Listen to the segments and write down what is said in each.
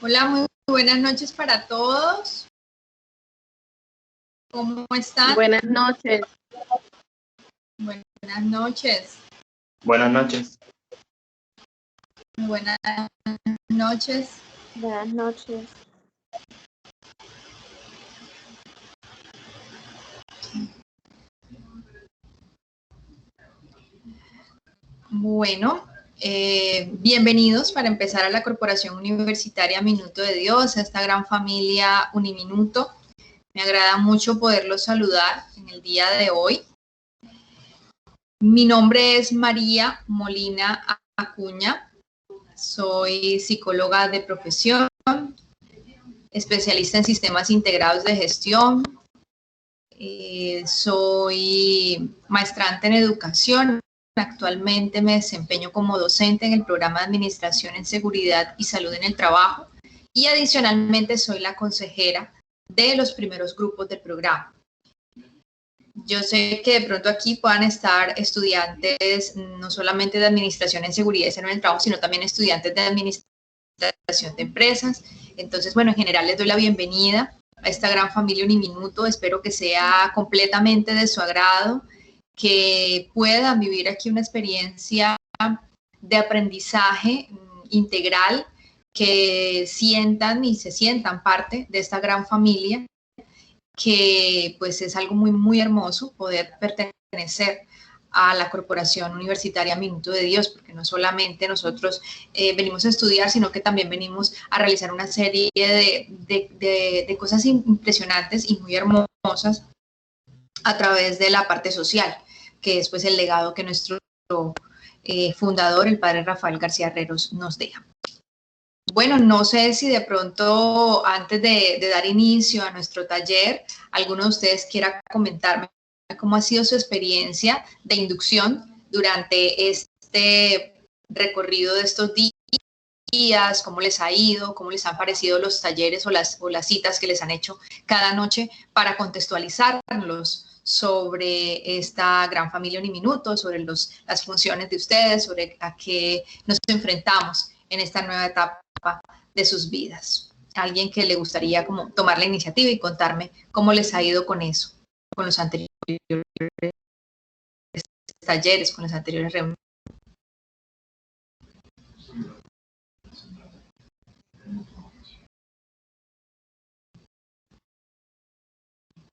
Hola, muy buenas noches para todos. ¿Cómo están? Buenas noches. Buenas noches. Buenas noches. Buenas noches. Buenas noches. Bueno, bienvenidos para empezar a la Corporación Universitaria Minuto de Dios, a esta gran familia Uniminuto. Me agrada mucho poderlos saludar en el día de hoy. Mi nombre es María Molina Acuña, soy psicóloga de profesión, especialista en sistemas integrados de gestión, soy maestrante en educación. Actualmente me desempeño como docente en el programa de Administración en Seguridad y Salud en el Trabajo y adicionalmente soy la consejera de los primeros grupos del programa. Yo sé que de pronto aquí puedan estar estudiantes no solamente de Administración en Seguridad y Salud en el Trabajo, sino también estudiantes de Administración de Empresas. Entonces, bueno, en general les doy la bienvenida a esta gran familia Uniminuto. Espero que sea completamente de su agrado, que puedan vivir aquí una experiencia de aprendizaje integral, que sientan y se sientan parte de esta gran familia, que pues es algo muy, muy hermoso poder pertenecer a la Corporación Universitaria Minuto de Dios, porque no solamente nosotros venimos a estudiar, sino que también venimos a realizar una serie de cosas impresionantes y muy hermosas a través de la parte social, que es pues el legado que nuestro fundador, el padre Rafael García Herreros, nos deja. Bueno, no sé si de pronto, antes de dar inicio a nuestro taller, alguno de ustedes quiera comentarme cómo ha sido su experiencia de inducción durante este recorrido de estos días, cómo les ha ido, cómo les han parecido los talleres o las citas que les han hecho cada noche para contextualizarlos sobre esta gran familia Uniminuto, sobre las funciones de ustedes, sobre a qué nos enfrentamos en esta nueva etapa de sus vidas. Alguien que le gustaría como tomar la iniciativa y contarme cómo les ha ido con eso, con los anteriores talleres, con las anteriores reuniones.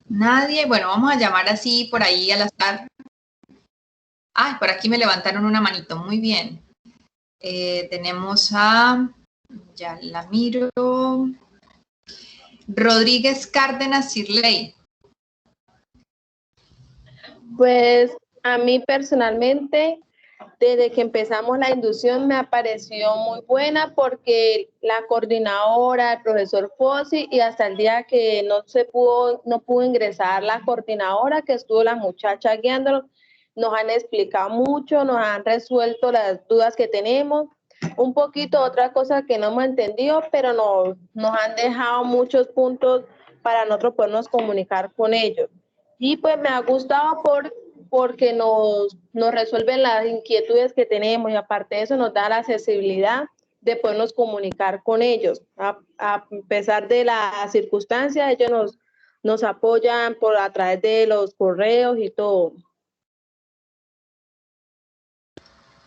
Nadie. Bueno, vamos a llamar así por ahí al azar. Ah, por aquí me levantaron una manito. Muy bien. Tenemos a, ya la miro, Rodríguez Cárdenas Sirley. Pues a mí personalmente, desde que empezamos la inducción me pareció muy buena porque la coordinadora, el profesor Fossi, y hasta el día que no pudo ingresar la coordinadora, que estuvo la muchacha guiándonos, nos han explicado mucho, nos han resuelto las dudas que tenemos. Un poquito otra cosa que no hemos entendido, pero nos han dejado muchos puntos para nosotros podernos comunicar con ellos. Y pues me ha gustado porque nos resuelven las inquietudes que tenemos y aparte de eso nos da la accesibilidad de podernos comunicar con ellos. A pesar de las circunstancias, ellos nos apoyan a través de los correos y todo.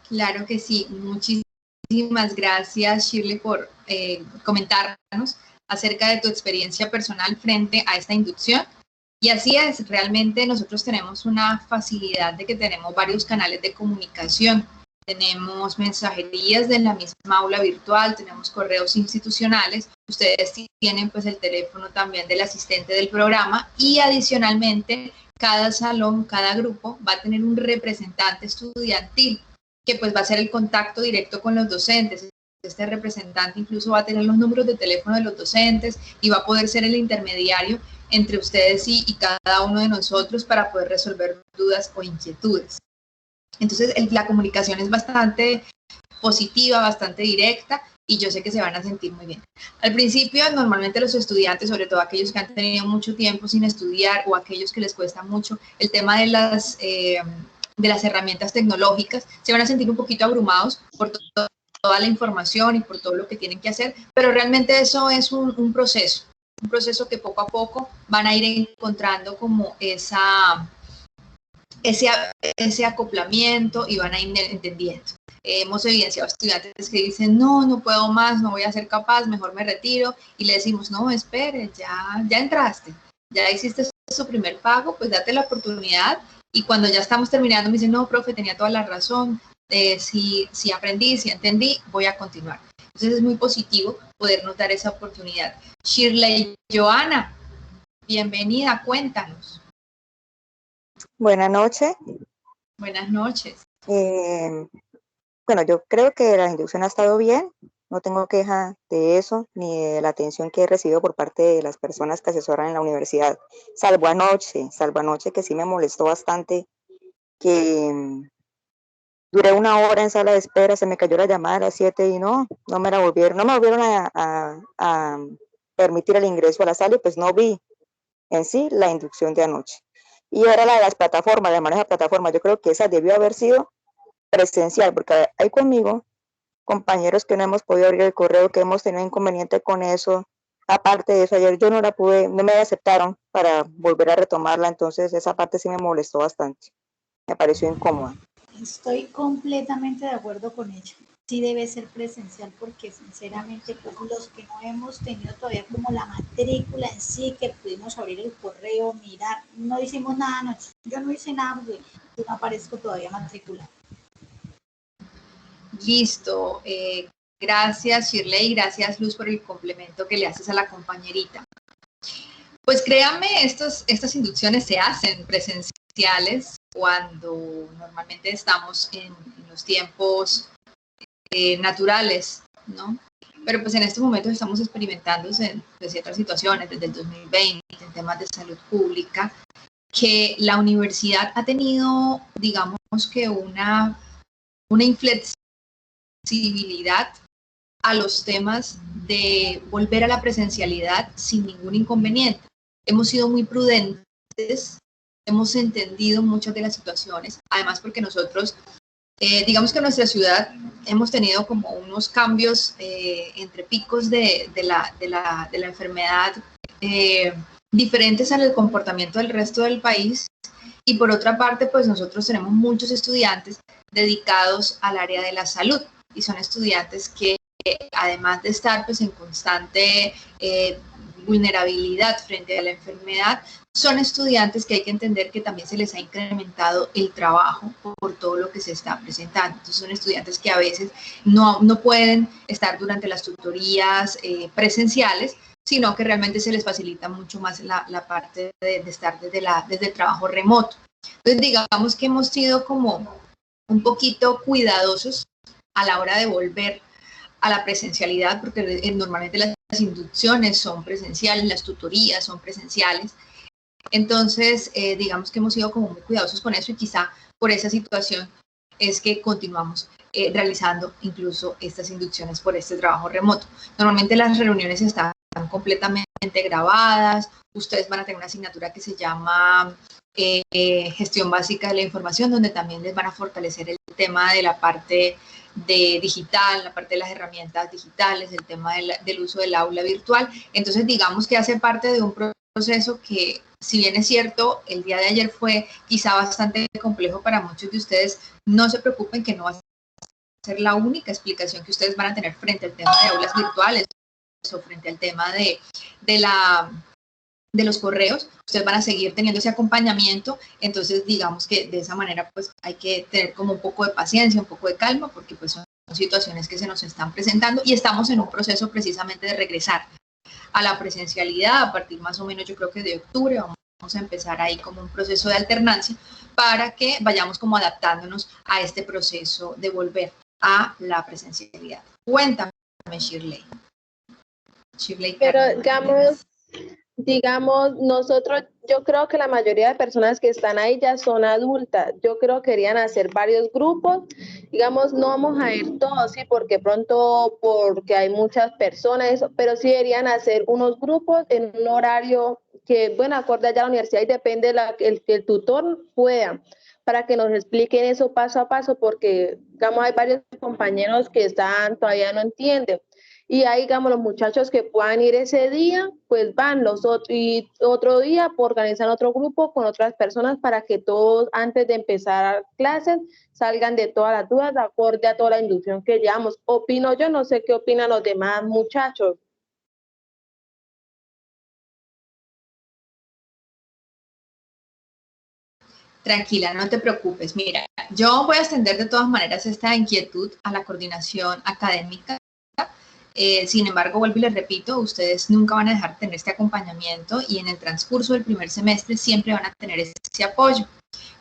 Claro que sí. Muchísimas gracias, Shirley, por comentarnos acerca de tu experiencia personal frente a esta inducción. Y así es, realmente nosotros tenemos una facilidad de que tenemos varios canales de comunicación. Tenemos mensajerías de la misma aula virtual, tenemos correos institucionales, ustedes tienen pues el teléfono también del asistente del programa y adicionalmente cada salón, cada grupo va a tener un representante estudiantil que pues va a ser el contacto directo con los docentes. Este representante incluso va a tener los números de teléfono de los docentes y va a poder ser el intermediario entre ustedes y cada uno de nosotros para poder resolver dudas o inquietudes. Entonces, la comunicación es bastante positiva, bastante directa y yo sé que se van a sentir muy bien. Al principio, normalmente los estudiantes, sobre todo aquellos que han tenido mucho tiempo sin estudiar o aquellos que les cuesta mucho el tema de las herramientas tecnológicas, se van a sentir un poquito abrumados por todo toda la información y por todo lo que tienen que hacer, pero realmente eso es un proceso que poco a poco van a ir encontrando como ese acoplamiento y van a ir entendiendo. Hemos evidenciado estudiantes que dicen, no puedo más, no voy a ser capaz, mejor me retiro, y le decimos, no, espere, ya entraste, ya hiciste su primer pago, pues date la oportunidad, y cuando ya estamos terminando me dicen, no, profe, tenía toda la razón, si aprendí, si entendí, voy a continuar. Entonces es muy positivo podernos dar esa oportunidad. Shirley Joana, bienvenida, cuéntanos. Buenas noches. Buenas noches. Bueno, yo creo que la inducción ha estado bien, no tengo queja de eso, ni de la atención que he recibido por parte de las personas que asesoran en la universidad, salvo anoche que sí me molestó bastante, que duré 1 hora en sala de espera, se me cayó la llamada a las 7 y no me volvieron a permitir el ingreso a la sala y pues no vi en sí la inducción de anoche. Y ahora la de las plataformas, de manejo de plataformas, yo creo que esa debió haber sido presencial, porque hay conmigo compañeros que no hemos podido abrir el correo, que hemos tenido inconveniente con eso. Aparte de eso, ayer yo no me aceptaron para volver a retomarla, entonces esa parte sí me molestó bastante, me pareció incómoda. Estoy completamente de acuerdo con ella. Sí debe ser presencial porque sinceramente pues los que no hemos tenido todavía como la matrícula en sí, que pudimos abrir el correo, mirar, no hicimos nada anoche. Yo no hice nada porque yo no aparezco todavía matriculada. Listo. Gracias, Shirley, gracias, Luz, por el complemento que le haces a la compañerita. Pues créanme, estas inducciones se hacen presenciales cuando normalmente estamos en los tiempos naturales, ¿no? Pero pues en estos momentos estamos experimentando en ciertas situaciones desde el 2020 en temas de salud pública, que la universidad ha tenido, digamos que una inflexibilidad a los temas de volver a la presencialidad sin ningún inconveniente. Hemos sido muy prudentes, hemos entendido muchas de las situaciones, además porque nosotros, digamos que en nuestra ciudad hemos tenido como unos cambios entre picos de la enfermedad diferentes al comportamiento del resto del país, y por otra parte, pues nosotros tenemos muchos estudiantes dedicados al área de la salud, y son estudiantes que además de estar pues en constante vulnerabilidad frente a la enfermedad, son estudiantes que hay que entender que también se les ha incrementado el trabajo por todo lo que se está presentando. Entonces son estudiantes que a veces no pueden estar durante las tutorías presenciales, sino que realmente se les facilita mucho más la parte de estar desde el trabajo remoto. Entonces digamos que hemos sido como un poquito cuidadosos a la hora de volver a la presencialidad, porque normalmente las inducciones son presenciales, las tutorías son presenciales. Entonces, digamos que hemos sido como muy cuidadosos con eso, y quizá por esa situación es que continuamos realizando incluso estas inducciones por este trabajo remoto. Normalmente las reuniones están completamente grabadas, ustedes van a tener una asignatura que se llama gestión básica de la información, donde también les van a fortalecer el tema de la parte de digital, la parte de las herramientas digitales, el tema del uso del aula virtual. Entonces digamos que hace parte de un proceso que, si bien es cierto, el día de ayer fue quizá bastante complejo para muchos de ustedes, no se preocupen que no va a ser la única explicación que ustedes van a tener frente al tema de aulas virtuales o frente al tema de los correos. Ustedes van a seguir teniendo ese acompañamiento. Entonces digamos que de esa manera pues hay que tener como un poco de paciencia, un poco de calma, porque pues son situaciones que se nos están presentando y estamos en un proceso precisamente de regresar a la presencialidad a partir más o menos, yo creo que de octubre. Vamos a empezar ahí como un proceso de alternancia para que vayamos como adaptándonos a este proceso de volver a la presencialidad. Cuéntame, Shirley. Pero digamos, nosotros, yo creo que la mayoría de personas que están ahí ya son adultas. Yo creo que querían hacer varios grupos. Digamos, no vamos a ir todos, sí, porque hay muchas personas, pero sí deberían hacer unos grupos en un horario que, bueno, acorde allá a la universidad, y depende que el tutor pueda. para que nos expliquen eso paso a paso, porque, digamos, hay varios compañeros que todavía no entienden. Y ahí, digamos, los muchachos que puedan ir ese día, pues van y otro día organizan otro grupo con otras personas para que todos, antes de empezar clases, salgan de todas las dudas, de acorde a toda la inducción que llevamos. Opino yo, no sé qué opinan los demás muchachos. Tranquila, no te preocupes. Mira, yo voy a extender de todas maneras esta inquietud a la coordinación académica. Sin embargo, vuelvo y les repito, ustedes nunca van a dejar de tener este acompañamiento y en el transcurso del primer semestre siempre van a tener ese apoyo.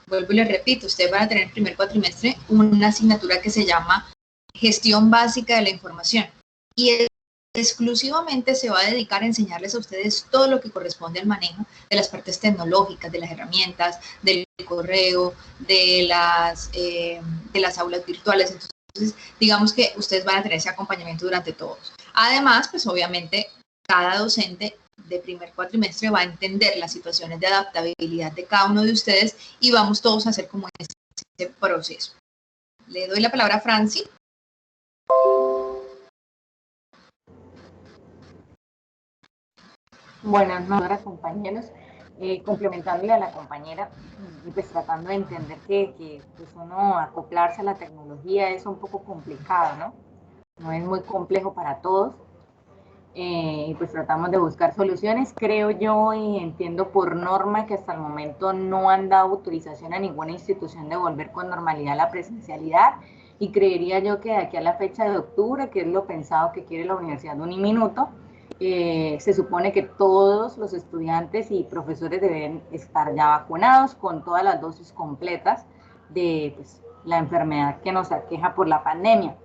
Vuelvo y les repito, ustedes van a tener en el primer cuatrimestre una asignatura que se llama Gestión Básica de la Información y exclusivamente se va a dedicar a enseñarles a ustedes todo lo que corresponde al manejo de las partes tecnológicas, de las herramientas, del correo, de las aulas virtuales. Entonces, digamos que ustedes van a tener ese acompañamiento durante todos. Además, pues obviamente, cada docente de primer cuatrimestre va a entender las situaciones de adaptabilidad de cada uno de ustedes y vamos todos a hacer como ese proceso. Le doy la palabra a Franci. Buenas noches, compañeros. Complementándole a la compañera y pues tratando de entender que pues uno acoplarse a la tecnología es un poco complicado, ¿no? No es muy complejo para todos. Y pues tratamos de buscar soluciones. Creo yo y entiendo por norma que hasta el momento no han dado autorización a ninguna institución de volver con normalidad a la presencialidad y creería yo que de aquí a la fecha de octubre, que es lo pensado que quiere la Universidad Uniminuto, se supone que todos los estudiantes y profesores deben estar ya vacunados con todas las dosis completas de pues, la enfermedad que nos aqueja por la pandemia.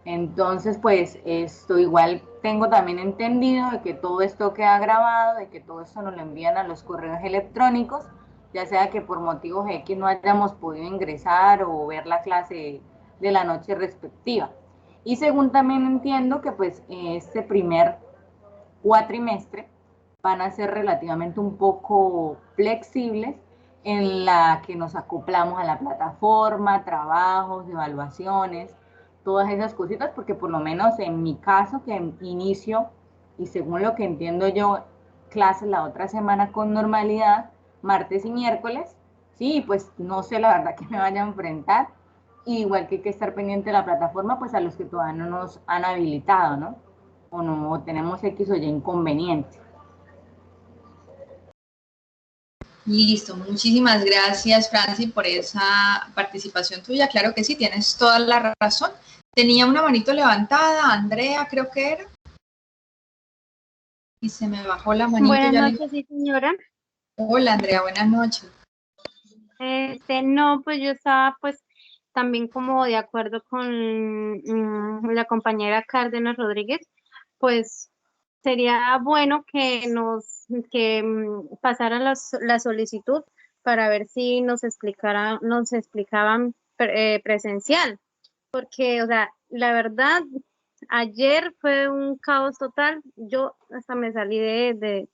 Entonces, pues, esto igual tengo también entendido de que todo esto queda grabado, de que todo esto nos lo envían a los correos electrónicos, ya sea que por motivos X no hayamos podido ingresar o ver la clase de la noche respectiva. Y según también entiendo que pues este primer cuatrimestre van a ser relativamente un poco flexibles en la que nos acoplamos a la plataforma, trabajos, evaluaciones, todas esas cositas, porque por lo menos en mi caso, que inicio, y según lo que entiendo yo, clases la otra semana con normalidad, martes y miércoles, sí, pues no sé la verdad que me vaya a enfrentar, igual que hay que estar pendiente de la plataforma, pues a los que todavía no nos han habilitado, ¿no? O no tenemos X o Y inconveniente. Listo, muchísimas gracias, Franci, por esa participación tuya. Claro que sí, tienes toda la razón. Tenía una manito levantada, Andrea, creo que era. Y se me bajó la manito. Buenas noches, sí, señora. Hola, Andrea, buenas noches. No, pues yo estaba pues también como de acuerdo con la compañera Cárdenas Rodríguez, pues sería bueno que pasaran la solicitud para ver si nos explicaban presencial, porque, o sea, la verdad, ayer fue un caos total, yo hasta me salí de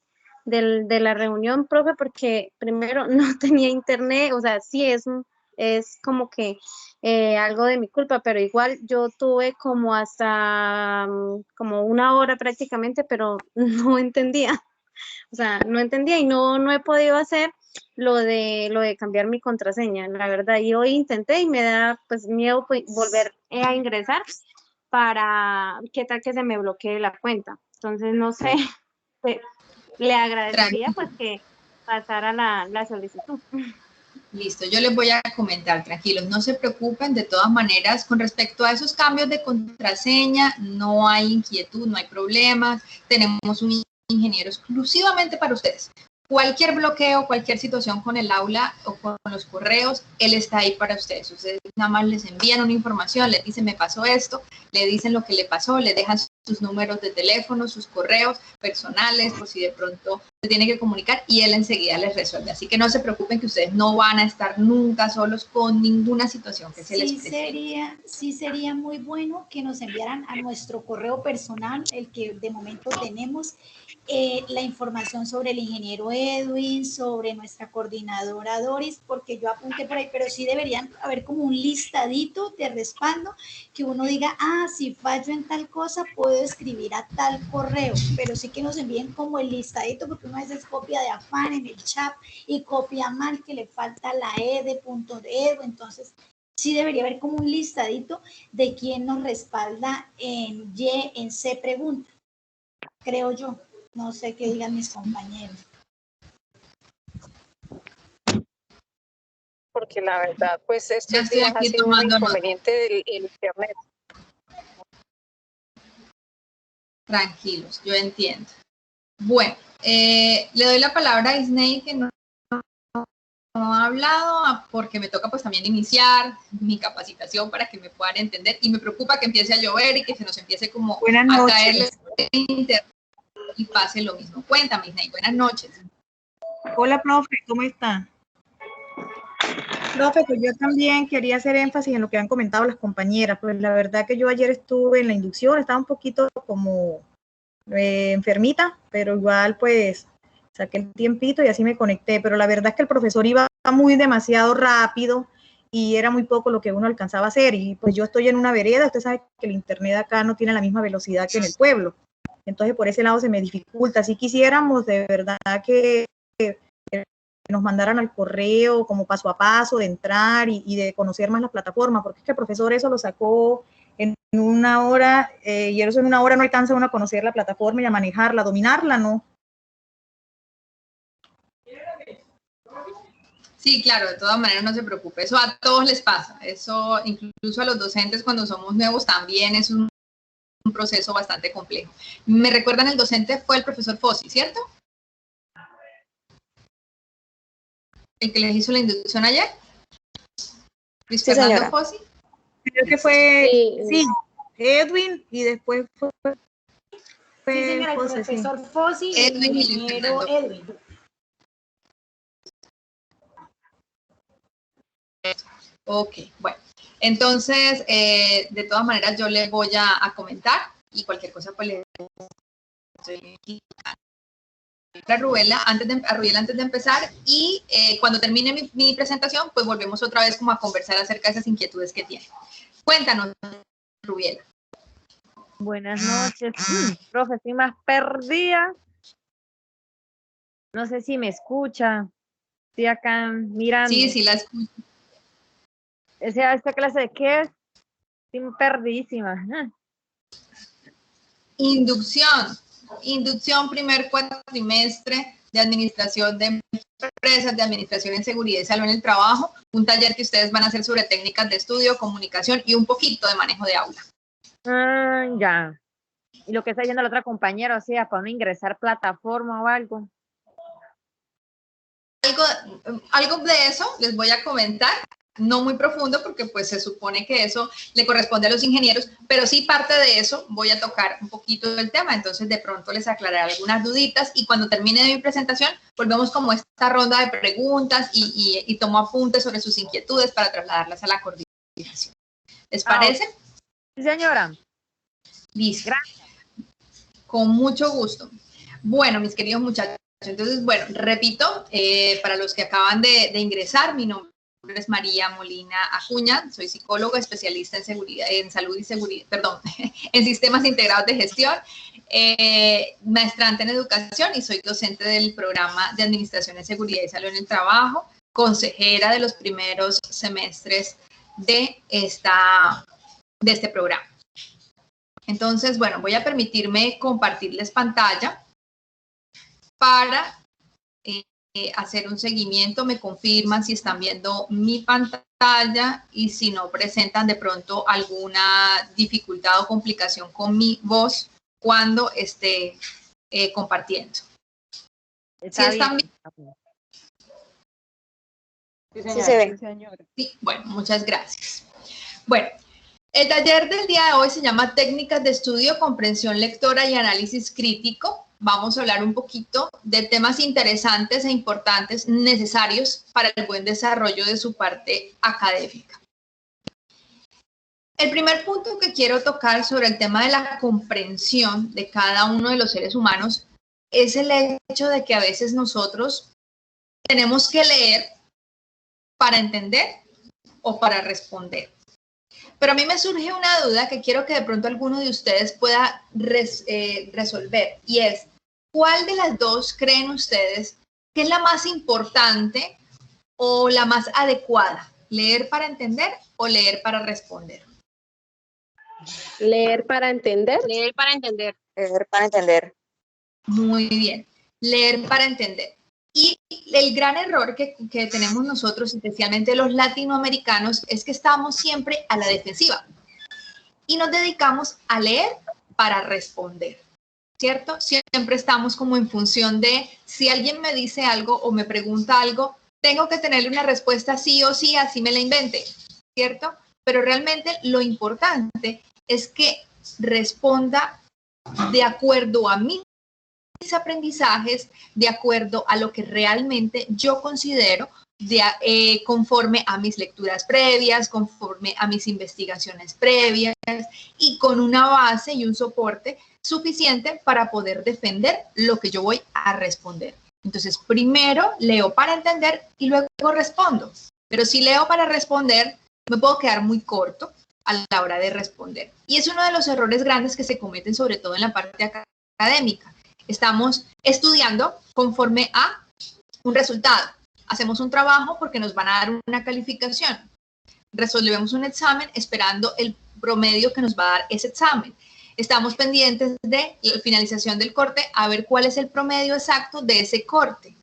la reunión, profe, porque primero no tenía internet, o sea, sí es como que algo de mi culpa, pero igual yo tuve como hasta como una hora prácticamente, pero no entendía, o sea, no entendía y no he podido hacer lo de cambiar mi contraseña, la verdad, y hoy intenté y me da pues miedo volver a ingresar para qué tal que se me bloquee la cuenta, entonces no sé, le agradecería pues que pasara la solicitud. Listo, yo les voy a comentar, tranquilos, no se preocupen, de todas maneras, con respecto a esos cambios de contraseña, no hay inquietud, no hay problemas, tenemos un ingeniero exclusivamente para ustedes. Cualquier bloqueo, cualquier situación con el aula o con los correos, él está ahí para ustedes. Ustedes nada más les envían una información, les dicen me pasó esto, le dicen lo que le pasó, le dejan sus números de teléfono, sus correos personales, por si de pronto tiene que comunicar y él enseguida les resuelve. Así que no se preocupen que ustedes no van a estar nunca solos con ninguna situación que se les presente. Sí sería muy bueno que nos enviaran a nuestro correo personal, el que de momento tenemos, la información sobre el ingeniero Edwin, sobre nuestra coordinadora Doris, porque yo apunté por ahí, pero sí deberían haber como un listadito de respaldo que uno diga, si fallo en tal cosa, puedo escribir a tal correo, pero sí que nos envíen como el listadito, porque uno a veces copia de afán en el chat y copia mal que le falta la E de punto de Edu, entonces sí debería haber como un listadito de quién nos respalda en Y, en C pregunta, creo yo. No sé qué digan mis compañeros. Porque la verdad, pues estos días ha sido un inconveniente del internet. Tranquilos, yo entiendo. Bueno, le doy la palabra a Isnei, que no ha hablado, porque me toca pues también iniciar mi capacitación para que me puedan entender, y me preocupa que empiece a llover y que se nos empiece como a caerle internet y pase lo mismo. Cuéntame, Isnei, buenas noches. Hola, profe, ¿cómo está? Profe, pues yo también quería hacer énfasis en lo que han comentado las compañeras. Pues la verdad que yo ayer estuve en la inducción, estaba un poquito como enfermita, pero igual pues saqué el tiempito y así me conecté. Pero la verdad es que el profesor iba demasiado rápido y era muy poco lo que uno alcanzaba a hacer. Y pues yo estoy en una vereda, usted sabe que el internet acá no tiene la misma velocidad que en el pueblo. Entonces por ese lado se me dificulta. Si quisiéramos de verdad que nos mandaran al correo como paso a paso de entrar y de conocer más la plataforma, porque es que el profesor eso lo sacó en una hora, y eso en una hora no alcanza uno a conocer la plataforma y a manejarla, a dominarla, ¿no? Sí, claro, de todas maneras no se preocupe, eso a todos les pasa, eso incluso a los docentes cuando somos nuevos también es un proceso bastante complejo. Me recuerdan, el docente fue el profesor Fossi, ¿cierto? ¿El que les hizo la inducción ayer? ¿Luis Fernando Fossi? Creo que fue, sí, Edwin, y después fue sí, señora, el profesor Fossi y el ingeniero Edwin. Ok, bueno, entonces, de todas maneras yo les voy a comentar y cualquier cosa pues les estoy a Rubiela antes de empezar, y cuando termine mi presentación, pues volvemos otra vez como a conversar acerca de esas inquietudes que tienen. Cuéntanos, Rubiela. Buenas noches. Profe, estoy más perdida. No sé si me escucha. Estoy acá mirando. Sí, la escucho. ¿Esta clase de qué es? Estoy perdidísima. Inducción primer cuatrimestre de administración de empresas, de administración en seguridad y salud en el trabajo, un taller que ustedes van a hacer sobre técnicas de estudio, comunicación y un poquito de manejo de aula. Ya. Y lo que está diciendo la otra compañera, o sea, para no ingresar plataforma o algo. Algo de eso les voy a comentar, no muy profundo porque pues se supone que eso le corresponde a los ingenieros, pero sí parte de eso voy a tocar un poquito del tema, entonces de pronto les aclararé algunas duditas y cuando termine mi presentación volvemos como esta ronda de preguntas y tomo apuntes sobre sus inquietudes para trasladarlas a la coordinación. ¿Les parece? Sí, señora. Listo. Gracias. Con mucho gusto. Bueno, mis queridos muchachos, entonces, bueno, repito, para los que acaban de ingresar, mi nombre es María Molina Acuña, soy psicóloga especialista en seguridad, en salud y seguridad, perdón, en sistemas integrados de gestión, maestrante en educación y soy docente del programa de administración en seguridad y salud en el trabajo, consejera de los primeros semestres de este programa. Entonces, bueno, voy a permitirme compartirles pantalla para hacer un seguimiento. Me confirman si están viendo mi pantalla y si no presentan de pronto alguna dificultad o complicación con mi voz cuando esté compartiendo. ¿Sí están bien? Sí se ve. Sí, bueno, muchas gracias. Bueno, el taller del día de hoy se llama Técnicas de Estudio, Comprensión Lectora y Análisis Crítico vamos a hablar un poquito de temas interesantes e importantes necesarios para el buen desarrollo de su parte académica. El primer punto que quiero tocar sobre el tema de la comprensión de cada uno de los seres humanos es el hecho de que a veces nosotros tenemos que leer para entender o para responder. Pero a mí me surge una duda que quiero que de pronto alguno de ustedes pueda resolver, y es, ¿cuál de las dos creen ustedes que es la más importante o la más adecuada? ¿Leer para entender o leer para responder? Leer para entender. Leer para entender. Leer para entender. Muy bien, leer para entender. Y el gran error que tenemos nosotros, especialmente los latinoamericanos, es que estamos siempre a la defensiva y nos dedicamos a leer para responder, ¿cierto? Siempre estamos como en función de si alguien me dice algo o me pregunta algo, tengo que tenerle una respuesta sí o sí, así me la invente, ¿cierto? Pero realmente lo importante es que responda de acuerdo a mis aprendizajes, de acuerdo a lo que realmente yo considero, conforme a mis lecturas previas, conforme a mis investigaciones previas y con una base y un soporte suficiente para poder defender lo que yo voy a responder. Entonces, primero leo para entender y luego respondo. Pero si leo para responder, me puedo quedar muy corto a la hora de responder. Y es uno de los errores grandes que se cometen, sobre todo en la parte académica. Estamos estudiando conforme a un resultado. Hacemos un trabajo porque nos van a dar una calificación. Resolvemos un examen esperando el promedio que nos va a dar ese examen. Estamos pendientes de la finalización del corte a ver cuál es el promedio exacto de ese corte.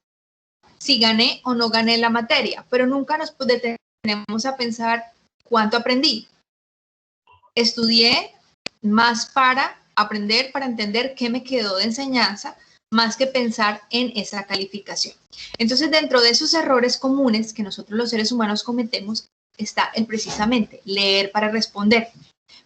Si gané o no gané la materia, pero nunca nos detenemos a pensar cuánto aprendí. Estudié más para aprender, para entender qué me quedó de enseñanza, más que pensar en esa calificación. Entonces, dentro de esos errores comunes que nosotros los seres humanos cometemos, está el precisamente leer para responder,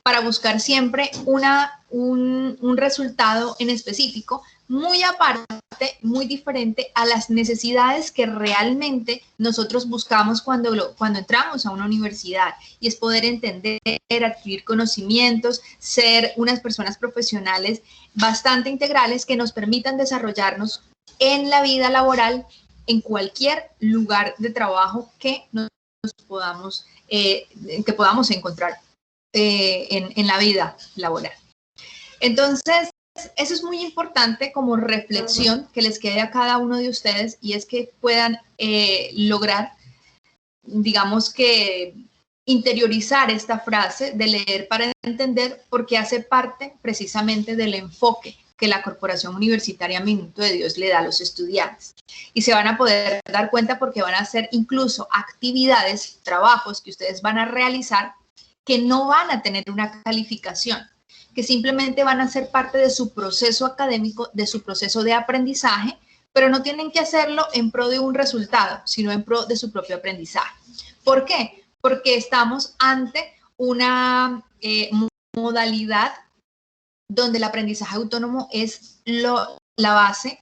para buscar siempre un resultado en específico, muy aparte, muy diferente a las necesidades que realmente nosotros buscamos cuando entramos a una universidad, y es poder entender, adquirir conocimientos, ser unas personas profesionales bastante integrales que nos permitan desarrollarnos en la vida laboral en cualquier lugar de trabajo que podamos encontrar en la vida laboral. Entonces, eso es muy importante como reflexión que les quede a cada uno de ustedes, y es que puedan lograr, digamos que, interiorizar esta frase de leer para entender, porque hace parte precisamente del enfoque que la Corporación Universitaria Minuto de Dios le da a los estudiantes. Y se van a poder dar cuenta porque van a hacer incluso actividades, trabajos que ustedes van a realizar que no van a tener una calificación, que simplemente van a ser parte de su proceso académico, de su proceso de aprendizaje, pero no tienen que hacerlo en pro de un resultado, sino en pro de su propio aprendizaje. ¿Por qué? Porque estamos ante una modalidad donde el aprendizaje autónomo es la base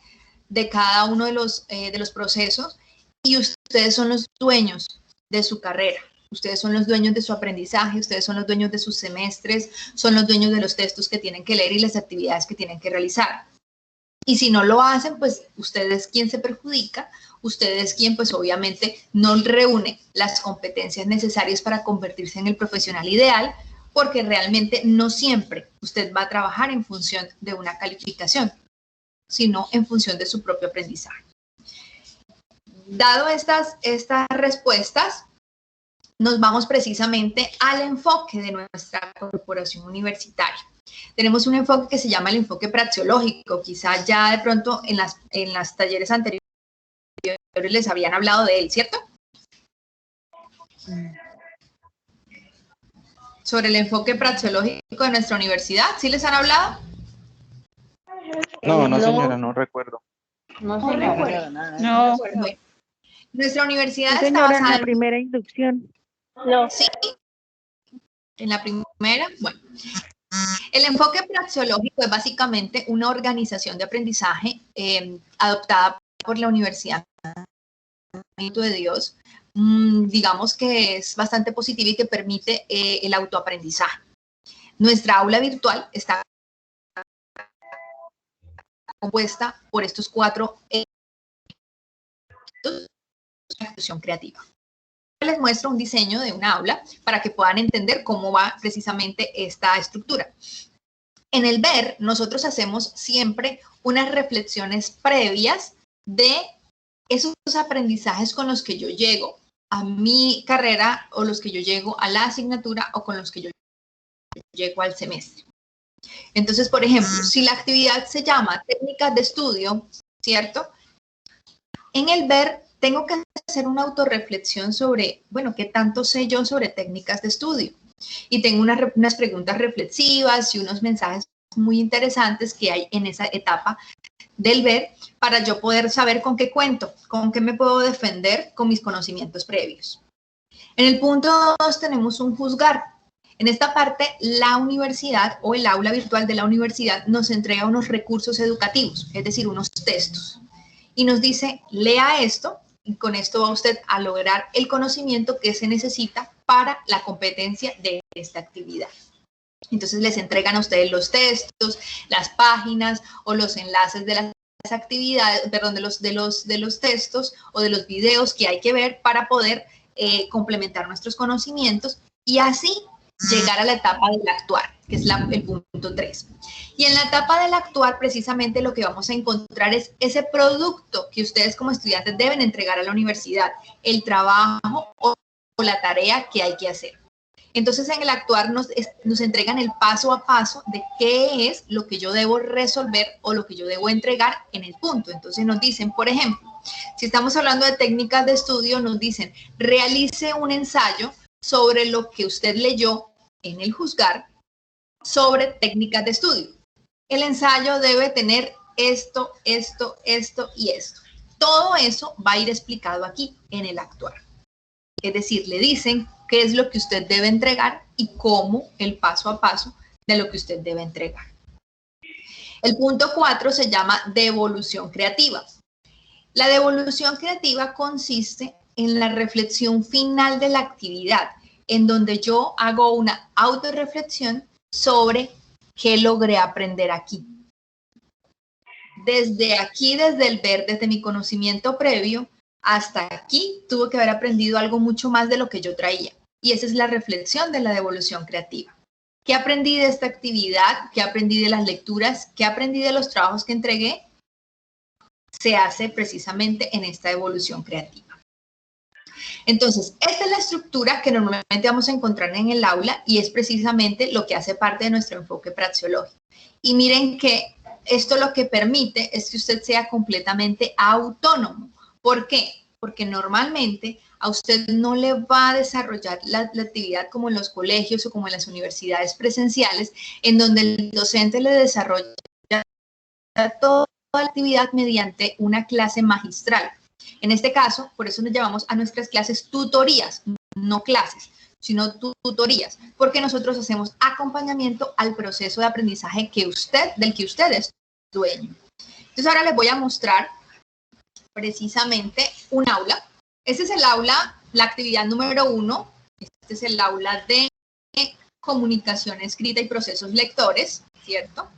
de cada uno de los procesos, y ustedes son los dueños de su carrera. Ustedes son los dueños de su aprendizaje, ustedes son los dueños de sus semestres, son los dueños de los textos que tienen que leer y las actividades que tienen que realizar. Y si no lo hacen, pues ustedes quien se perjudica, ustedes quien pues obviamente no reúne las competencias necesarias para convertirse en el profesional ideal, porque realmente no siempre usted va a trabajar en función de una calificación, sino en función de su propio aprendizaje. Dado estas respuestas, nos vamos precisamente al enfoque de nuestra corporación universitaria. Tenemos un enfoque que se llama el enfoque praxeológico. Quizá ya de pronto en las talleres anteriores les habían hablado de él, ¿cierto? Sobre el enfoque praxeológico de nuestra universidad, ¿sí les han hablado? No, señora, no recuerdo. No recuerdo nada. No. Bueno, nuestra universidad Sí, está señora, basada en la primera inducción. No. ¿Sí? En la primera, bueno. El enfoque praxeológico es básicamente una organización de aprendizaje adoptada por la Universidad de Dios, digamos que es bastante positiva y que permite el autoaprendizaje. Nuestra aula virtual está compuesta por estos 4 elementos de ejecución creativa. Les muestro un diseño de un aula para que puedan entender cómo va precisamente esta estructura. En el ver, nosotros hacemos siempre unas reflexiones previas de esos aprendizajes con los que yo llego a mi carrera o los que yo llego a la asignatura o con los que yo llego al semestre. Entonces, por ejemplo, si la actividad se llama técnicas de estudio, ¿cierto? En el ver tengo que hacer una autorreflexión sobre, bueno, ¿qué tanto sé yo sobre técnicas de estudio? Y tengo unas preguntas reflexivas y unos mensajes muy interesantes que hay en esa etapa del ver para yo poder saber con qué cuento, con qué me puedo defender con mis conocimientos previos. En el punto 2 tenemos un juzgar. En esta parte, la universidad o el aula virtual de la universidad nos entrega unos recursos educativos, es decir, unos textos. Y nos dice, lea esto y con esto va usted a lograr el conocimiento que se necesita para la competencia de esta actividad. Entonces les entregan a ustedes los textos, las páginas o los enlaces de las actividades, perdón, de los textos o de los videos que hay que ver para poder complementar nuestros conocimientos y así llegar a la etapa del actuar, que es el punto 3. Y en la etapa del actuar, precisamente lo que vamos a encontrar es ese producto que ustedes como estudiantes deben entregar a la universidad, el trabajo o la tarea que hay que hacer. Entonces, en el actuar nos entregan el paso a paso de qué es lo que yo debo resolver o lo que yo debo entregar en el punto. Entonces, nos dicen, por ejemplo, si estamos hablando de técnicas de estudio, nos dicen, realice un ensayo sobre lo que usted leyó en el juzgar sobre técnicas de estudio. El ensayo debe tener esto, esto, esto y esto. Todo eso va a ir explicado aquí en el actuar. Es decir, le dicen qué es lo que usted debe entregar y cómo el paso a paso de lo que usted debe entregar. El punto 4 se llama devolución creativa. La devolución creativa consiste en la reflexión final de la actividad, en donde yo hago una autorreflexión sobre qué logré aprender aquí. Desde aquí, desde el ver, desde mi conocimiento previo, hasta aquí tuve que haber aprendido algo mucho más de lo que yo traía. Y esa es la reflexión de la devolución creativa. ¿Qué aprendí de esta actividad? ¿Qué aprendí de las lecturas? ¿Qué aprendí de los trabajos que entregué? Se hace precisamente en esta devolución creativa. Entonces, esta es la estructura que normalmente vamos a encontrar en el aula y es precisamente lo que hace parte de nuestro enfoque praxeológico. Y miren que esto lo que permite es que usted sea completamente autónomo. ¿Por qué? Porque normalmente a usted no le va a desarrollar la actividad como en los colegios o como en las universidades presenciales, en donde el docente le desarrolla toda la actividad mediante una clase magistral. En este caso, por eso nos llamamos a nuestras clases tutorías, no clases, sino tutorías, porque nosotros hacemos acompañamiento al proceso de aprendizaje del que usted es dueño. Entonces ahora les voy a mostrar precisamente un aula. Este es el aula, la actividad número 1. Este es el aula de comunicación escrita y procesos lectores, ¿cierto?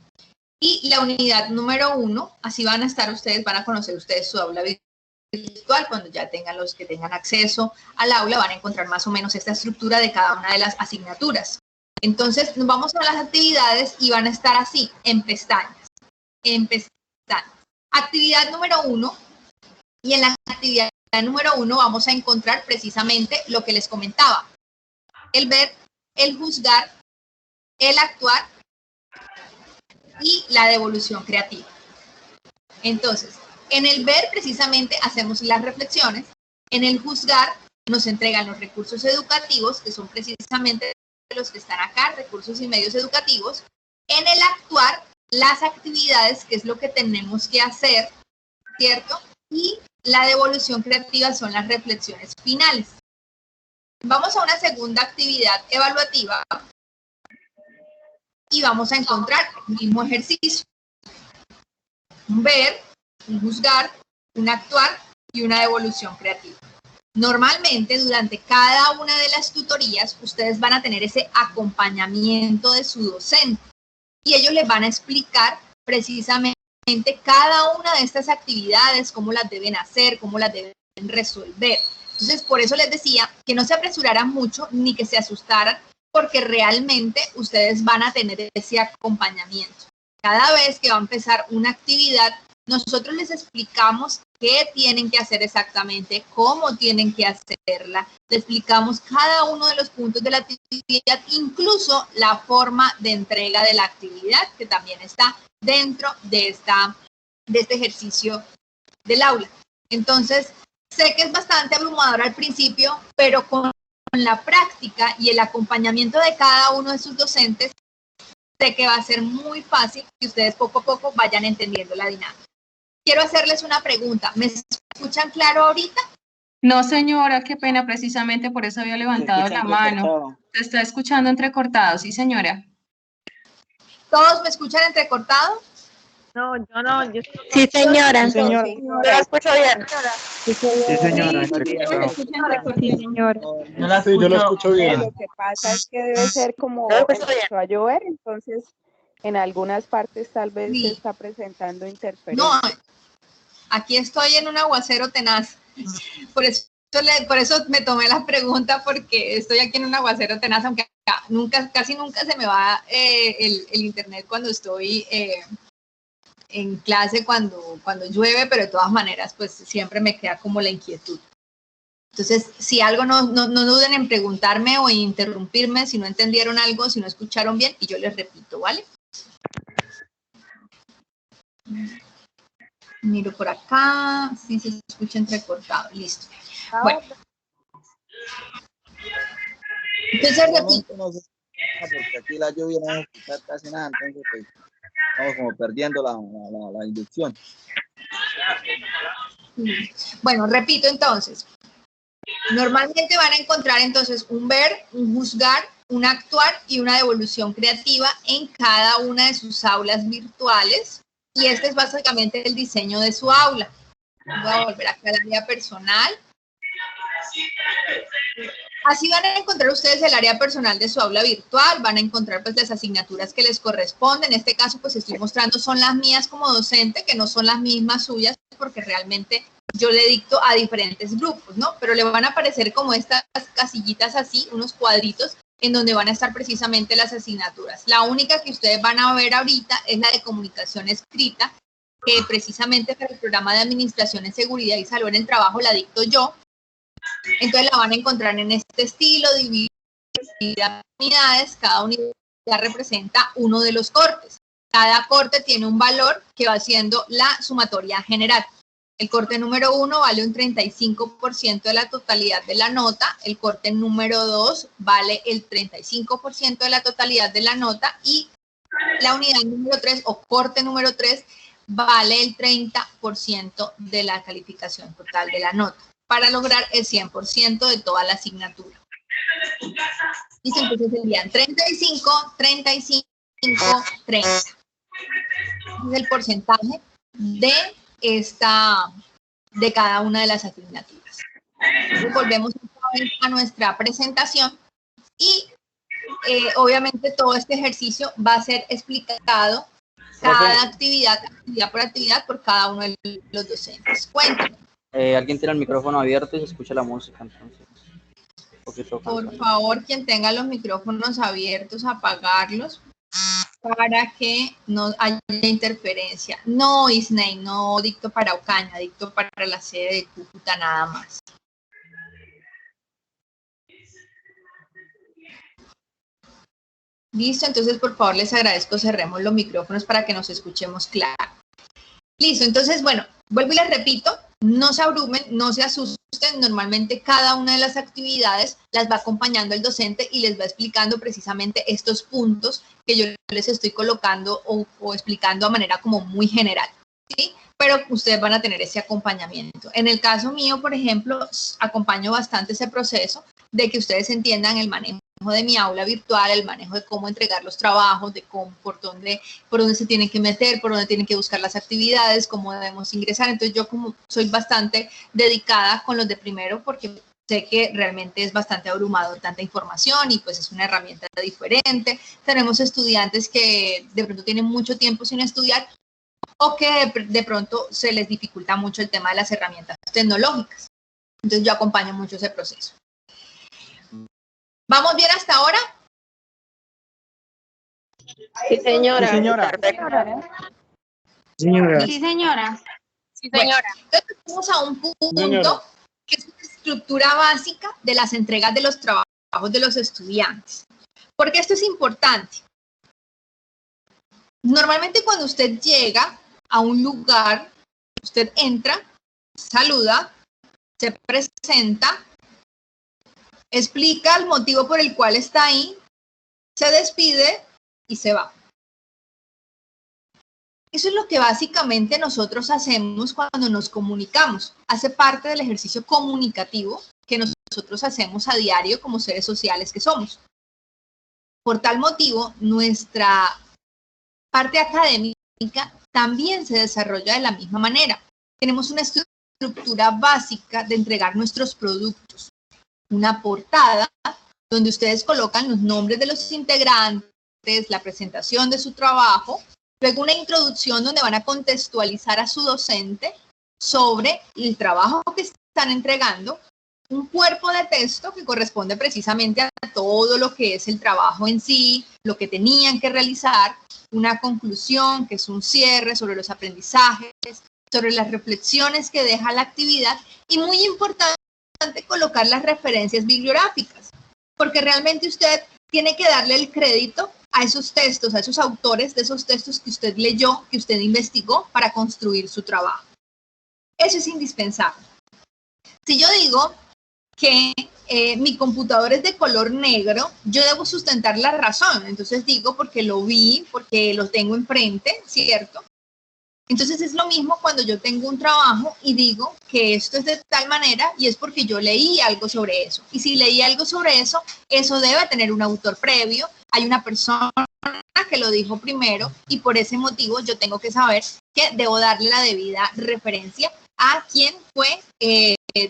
Y la unidad número 1, así van a estar ustedes, van a conocer ustedes su aula virtual. Cuando ya tengan los que tengan acceso al aula, van a encontrar más o menos esta estructura de cada una de las asignaturas. Entonces, nos vamos a las actividades y van a estar así, en pestañas. En pestañas. Actividad número 1. Y en la actividad número 1 vamos a encontrar precisamente lo que les comentaba. El ver, el juzgar, el actuar y la devolución creativa. Entonces, en el ver precisamente hacemos las reflexiones. En el juzgar nos entregan los recursos educativos, que son precisamente los que están acá, recursos y medios educativos. En el actuar, las actividades, que es lo que tenemos que hacer, ¿cierto? Y la devolución creativa son las reflexiones finales. Vamos a una segunda actividad evaluativa y vamos a encontrar el mismo ejercicio. Un ver, un juzgar, un actuar y una devolución creativa. Normalmente, durante cada una de las tutorías, ustedes van a tener ese acompañamiento de su docente y ellos les van a explicar precisamente cada una de estas actividades, cómo las deben hacer, cómo las deben resolver. Entonces, por eso les decía que no se apresuraran mucho ni que se asustaran, porque realmente ustedes van a tener ese acompañamiento. Cada vez que va a empezar una actividad, nosotros les explicamos qué tienen que hacer exactamente, cómo tienen que hacerla, les explicamos cada uno de los puntos de la actividad, incluso la forma de entrega de la actividad, que también está dentro de este ejercicio del aula. Entonces, sé que es bastante abrumador al principio, pero con la práctica y el acompañamiento de cada uno de sus docentes, sé que va a ser muy fácil que ustedes poco a poco vayan entendiendo la dinámica. Quiero hacerles una pregunta. ¿Me escuchan claro ahorita? No, señora, qué pena, precisamente por eso había levantado la mano. Se está escuchando entrecortado, sí, señora. ¿Todos me escuchan entrecortado? No, yo no. Sí, señora. Sí, señora. Yo la escucho bien. Sí, señora. Yo lo escucho bien. Lo que pasa es que debe ser como empezó a llover, entonces en algunas partes tal vez se está presentando interferencia. No, aquí estoy en un aguacero tenaz. Por eso me tomé la pregunta, porque estoy aquí en un aguacero tenaz, aunque casi nunca se me va el internet cuando estoy en clase, cuando llueve, pero de todas maneras pues siempre me queda como la inquietud. Entonces, si algo, no duden en preguntarme o en interrumpirme si no entendieron algo, si no escucharon bien, y yo les repito, ¿vale? Miro por acá, sí se escucha entrecortado, listo. Bueno. Entonces repito. No sé, porque aquí la lluvia no se escucha casi nada, entonces pues, estamos como perdiendo la inducción. Bueno, repito entonces. Normalmente van a encontrar entonces un ver, un juzgar, un actuar y una devolución creativa en cada una de sus aulas virtuales. Y este es básicamente el diseño de su aula. Voy a volver acá al área personal. Así van a encontrar ustedes el área personal de su aula virtual, van a encontrar pues las asignaturas que les corresponden. En este caso pues estoy mostrando son las mías como docente, que no son las mismas suyas, porque realmente yo le dicto a diferentes grupos, ¿no? Pero le van a aparecer como estas casillitas así, unos cuadritos, en donde van a estar precisamente las asignaturas. La única que ustedes van a ver ahorita es la de comunicación escrita, que precisamente para el programa de administración en seguridad y salud en el trabajo la dicto yo. Entonces la van a encontrar en este estilo, dividida en unidades, cada unidad representa uno de los cortes. Cada corte tiene un valor que va siendo la sumatoria general. El corte número 1 vale un 35% de la totalidad de la nota, el corte número 2 vale el 35% de la totalidad de la nota y la unidad número 3 o corte número 3 vale el 30% de la calificación total de la nota, para lograr el 100% de toda la asignatura. Y entonces serían 35, 35, 30. Es el porcentaje de cada una de las asignaturas. Entonces volvemos a nuestra presentación y obviamente todo este ejercicio va a ser explicado cada actividad por actividad por cada uno de los docentes. Cuéntame. Alguien tiene el micrófono abierto y se escucha la música, entonces. Por favor, quien tenga los micrófonos abiertos, apagarlos para que no haya interferencia. No, Isney, no dicto para Ocaña, dicto para la sede de Cúcuta nada más. Listo, entonces por favor les agradezco, cerremos los micrófonos para que nos escuchemos claro. Listo, entonces bueno, vuelvo y les repito, no se abrumen, no se asusten, normalmente cada una de las actividades las va acompañando el docente y les va explicando precisamente estos puntos que yo les estoy colocando o explicando a manera como muy general, ¿sí? Pero ustedes van a tener ese acompañamiento. En el caso mío, por ejemplo, acompaño bastante ese proceso de que ustedes entiendan el manejo de mi aula virtual, el manejo de cómo entregar los trabajos, de cómo, por dónde se tienen que meter, por dónde tienen que buscar las actividades, cómo debemos ingresar. Entonces yo como soy bastante dedicada con los de primero porque sé que realmente es bastante abrumado tanta información y pues es una herramienta diferente. Tenemos estudiantes que de pronto tienen mucho tiempo sin estudiar o que de pronto se les dificulta mucho el tema de las herramientas tecnológicas. Entonces yo acompaño mucho ese proceso. ¿Vamos bien hasta ahora? Sí, señora. Sí, señora. Señora. Sí, señora. Sí, señora. Bueno, entonces vamos a un punto que es una estructura básica de las entregas de los trabajos de los estudiantes. ¿Por qué esto es importante? Normalmente cuando usted llega a un lugar, usted entra, saluda, se presenta, explica el motivo por el cual está ahí, se despide y se va. Eso es lo que básicamente nosotros hacemos cuando nos comunicamos. Hace parte del ejercicio comunicativo que nosotros hacemos a diario como seres sociales que somos. Por tal motivo, nuestra parte académica también se desarrolla de la misma manera. Tenemos una estructura básica de entregar nuestros productos. Una portada donde ustedes colocan los nombres de los integrantes, la presentación de su trabajo, luego una introducción donde van a contextualizar a su docente sobre el trabajo que están entregando, un cuerpo de texto que corresponde precisamente a todo lo que es el trabajo en sí, lo que tenían que realizar, una conclusión que es un cierre sobre los aprendizajes, sobre las reflexiones que deja la actividad y muy importante colocar las referencias bibliográficas, porque realmente usted tiene que darle el crédito a esos textos, a esos autores de esos textos que usted leyó, que usted investigó para construir su trabajo. Eso es indispensable. Si yo digo que mi computador es de color negro, yo debo sustentar la razón. Entonces digo porque lo vi, porque lo tengo enfrente, ¿cierto? Entonces es lo mismo cuando yo tengo un trabajo y digo que esto es de tal manera y es porque yo leí algo sobre eso. Y si leí algo sobre eso, eso debe tener un autor previo. Hay una persona que lo dijo primero y por ese motivo yo tengo que saber que debo darle la debida referencia a quien fue,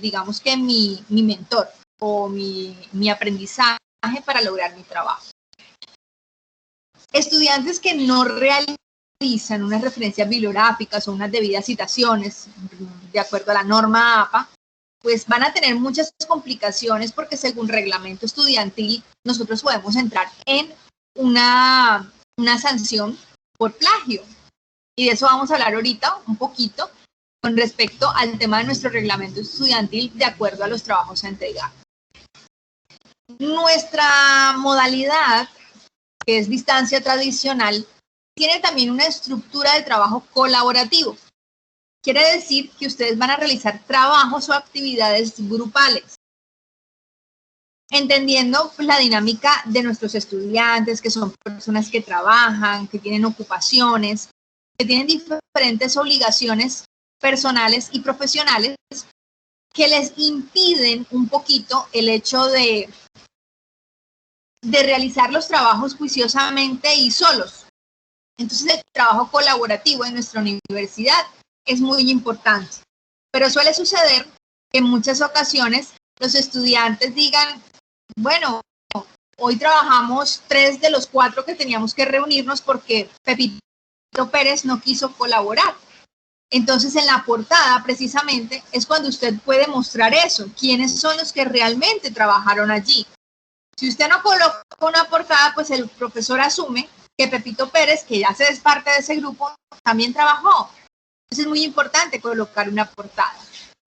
digamos que mi mentor o mi aprendizaje para lograr mi trabajo. Estudiantes que no realizan unas referencias bibliográficas o unas debidas citaciones de acuerdo a la norma APA, pues van a tener muchas complicaciones porque según reglamento estudiantil nosotros podemos entrar en una sanción por plagio. Y de eso vamos a hablar ahorita un poquito con respecto al tema de nuestro reglamento estudiantil de acuerdo a los trabajos a entregar. Nuestra modalidad, que es distancia tradicional, tiene también una estructura de trabajo colaborativo. Quiere decir que ustedes van a realizar trabajos o actividades grupales, entendiendo la dinámica de nuestros estudiantes, que son personas que trabajan, que tienen ocupaciones, que tienen diferentes obligaciones personales y profesionales que les impiden un poquito el hecho de realizar los trabajos juiciosamente y solos. Entonces el trabajo colaborativo en nuestra universidad es muy importante, pero suele suceder que en muchas ocasiones los estudiantes digan, bueno, hoy trabajamos 3 de los 4 que teníamos que reunirnos porque Pepito Pérez no quiso colaborar. Entonces en la portada precisamente es cuando usted puede mostrar eso, quiénes son los que realmente trabajaron allí. Si usted no coloca una portada, pues el profesor asume que Pepito Pérez, que ya es parte de ese grupo, también trabajó. Entonces es muy importante colocar una portada.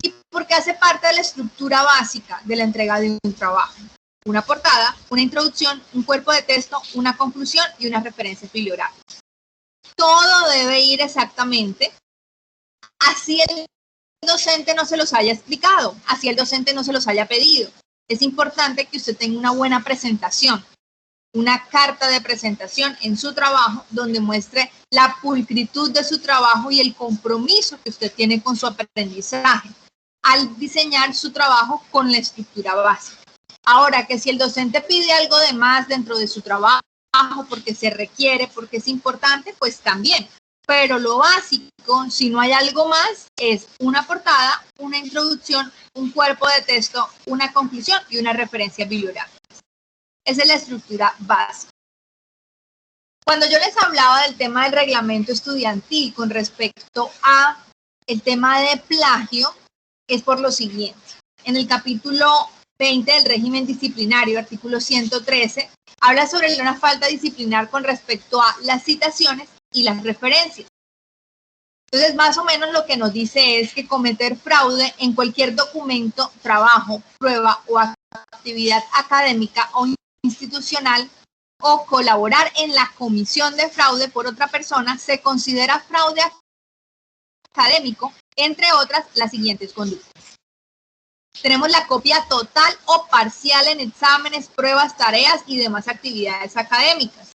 Y porque hace parte de la estructura básica de la entrega de un trabajo. Una portada, una introducción, un cuerpo de texto, una conclusión y unas referencias bibliográficas. Todo debe ir exactamente así el docente no se los haya explicado, así el docente no se los haya pedido. Es importante que usted tenga una buena presentación, una carta de presentación en su trabajo donde muestre la pulcritud de su trabajo y el compromiso que usted tiene con su aprendizaje al diseñar su trabajo con la estructura básica. Ahora, que si el docente pide algo de más dentro de su trabajo, porque se requiere, porque es importante, pues también. Pero lo básico, si no hay algo más, es una portada, una introducción, un cuerpo de texto, una conclusión y una referencia bibliográfica. Esa es la estructura básica. Cuando yo les hablaba del tema del reglamento estudiantil con respecto a el tema de plagio, es por lo siguiente. En el capítulo 20 del régimen disciplinario, artículo 113, habla sobre una falta disciplinar con respecto a las citaciones y las referencias. Entonces, más o menos lo que nos dice es que cometer fraude en cualquier documento, trabajo, prueba o actividad académica o institucional o colaborar en la comisión de fraude por otra persona se considera fraude académico, entre otras las siguientes conductas. Tenemos la copia total o parcial en exámenes, pruebas, tareas y demás actividades académicas.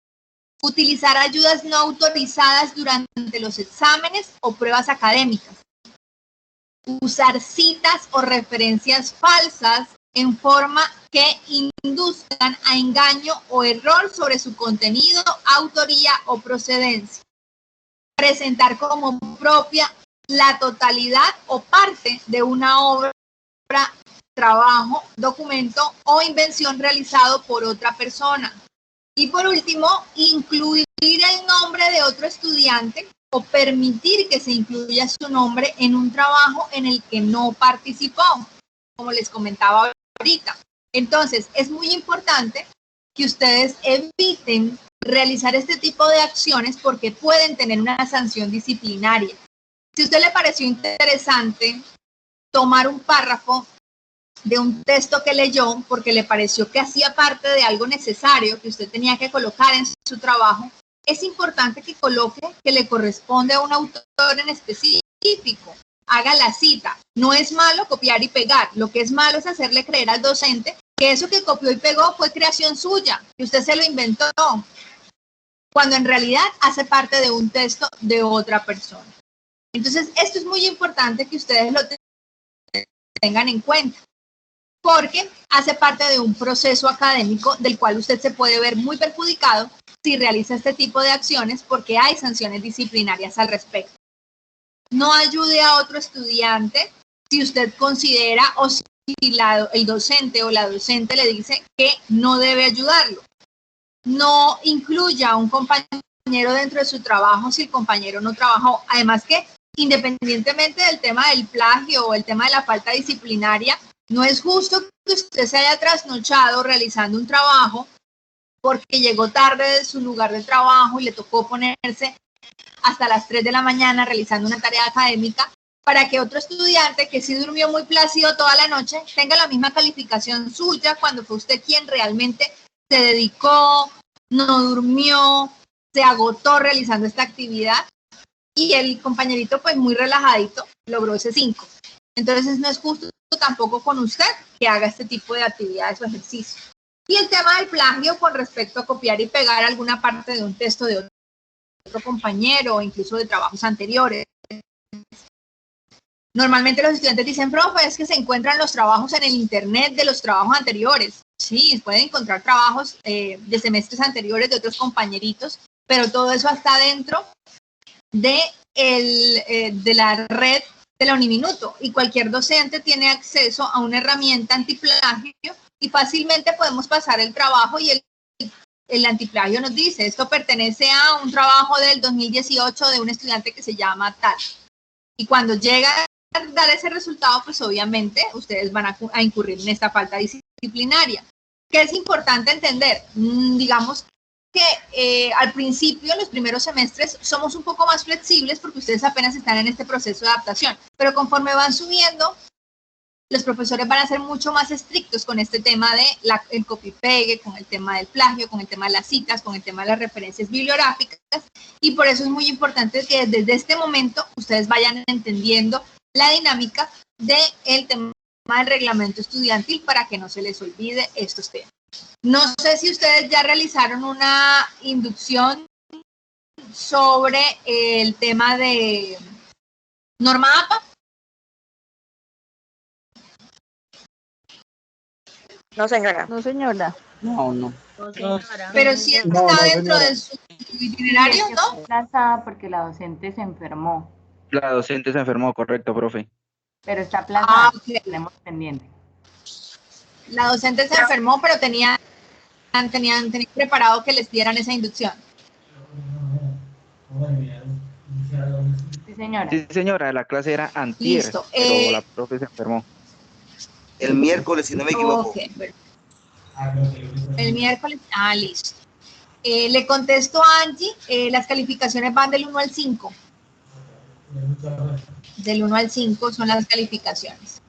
Utilizar ayudas no autorizadas durante los exámenes o pruebas académicas. Usar citas o referencias falsas en forma que induzcan a engaño o error sobre su contenido, autoría o procedencia. Presentar como propia la totalidad o parte de una obra, trabajo, documento o invención realizado por otra persona. Y por último, incluir el nombre de otro estudiante o permitir que se incluya su nombre en un trabajo en el que no participó, como les comentaba ahorita. Entonces, es muy importante que ustedes eviten realizar este tipo de acciones porque pueden tener una sanción disciplinaria. Si a usted le pareció interesante tomar un párrafo de un texto que leyó porque le pareció que hacía parte de algo necesario que usted tenía que colocar en su trabajo, es importante que coloque que le corresponde a un autor en específico. Haga la cita. No es malo copiar y pegar. Lo que es malo es hacerle creer al docente que eso que copió y pegó fue creación suya, que usted se lo inventó, cuando en realidad hace parte de un texto de otra persona. Entonces, esto es muy importante que ustedes lo tengan en cuenta, porque hace parte de un proceso académico del cual usted se puede ver muy perjudicado si realiza este tipo de acciones porque hay sanciones disciplinarias al respecto. No ayude a otro estudiante si usted considera o si el docente o la docente le dice que no debe ayudarlo. No incluya a un compañero dentro de su trabajo si el compañero no trabajó. Además que independientemente del tema del plagio o el tema de la falta disciplinaria, no es justo que usted se haya trasnochado realizando un trabajo porque llegó tarde de su lugar de trabajo y le tocó ponerse hasta las 3 de la mañana realizando una tarea académica para que otro estudiante que sí durmió muy plácido toda la noche tenga la misma calificación suya cuando fue usted quien realmente se dedicó, no durmió, se agotó realizando esta actividad y el compañerito pues muy relajadito logró ese 5. Entonces no es justo tampoco con usted que haga este tipo de actividades o ejercicios. Y el tema del plagio con respecto a copiar y pegar alguna parte de un texto de otro compañero o incluso de trabajos anteriores. Normalmente los estudiantes dicen, profe, es que se encuentran los trabajos en el internet de los trabajos anteriores. Sí, pueden encontrar trabajos de semestres anteriores de otros compañeritos, pero todo eso está dentro de la red de la Uniminuto y cualquier docente tiene acceso a una herramienta antiplagio y fácilmente podemos pasar el trabajo y el antiplagio nos dice, esto pertenece a un trabajo del 2018 de un estudiante que se llama tal. Y cuando llega a dar ese resultado, pues obviamente ustedes van a incurrir en esta falta disciplinaria. ¿Qué es importante entender? Digamos que al principio, en los primeros semestres, somos un poco más flexibles porque ustedes apenas están en este proceso de adaptación, pero conforme van subiendo, los profesores van a ser mucho más estrictos con este tema de el copy-pegue, con el tema del plagio, con el tema de las citas, con el tema de las referencias bibliográficas, y por eso es muy importante que desde este momento ustedes vayan entendiendo la dinámica del tema del reglamento estudiantil para que no se les olvide estos temas. No sé si ustedes ya realizaron una inducción sobre el tema de norma APA. No, señora. No, señora. No, no. No, señora. Pero sí está No, no, dentro señora. de su itinerario, Sí, ¿no? aplazada porque la docente se enfermó, La docente se enfermó, correcto, profe. pero está aplazada, Ok. tenemos pendiente. La docente se enfermó, pero tenían preparado que les dieran esa inducción. Sí, señora. Sí, señora, la clase era antier, Listo. pero la profe se enfermó. El miércoles, si no me equivoco. Ok, el miércoles, listo. Le contesto a Angie, las calificaciones van del 1 al 5. Del 1 al 5 son las calificaciones.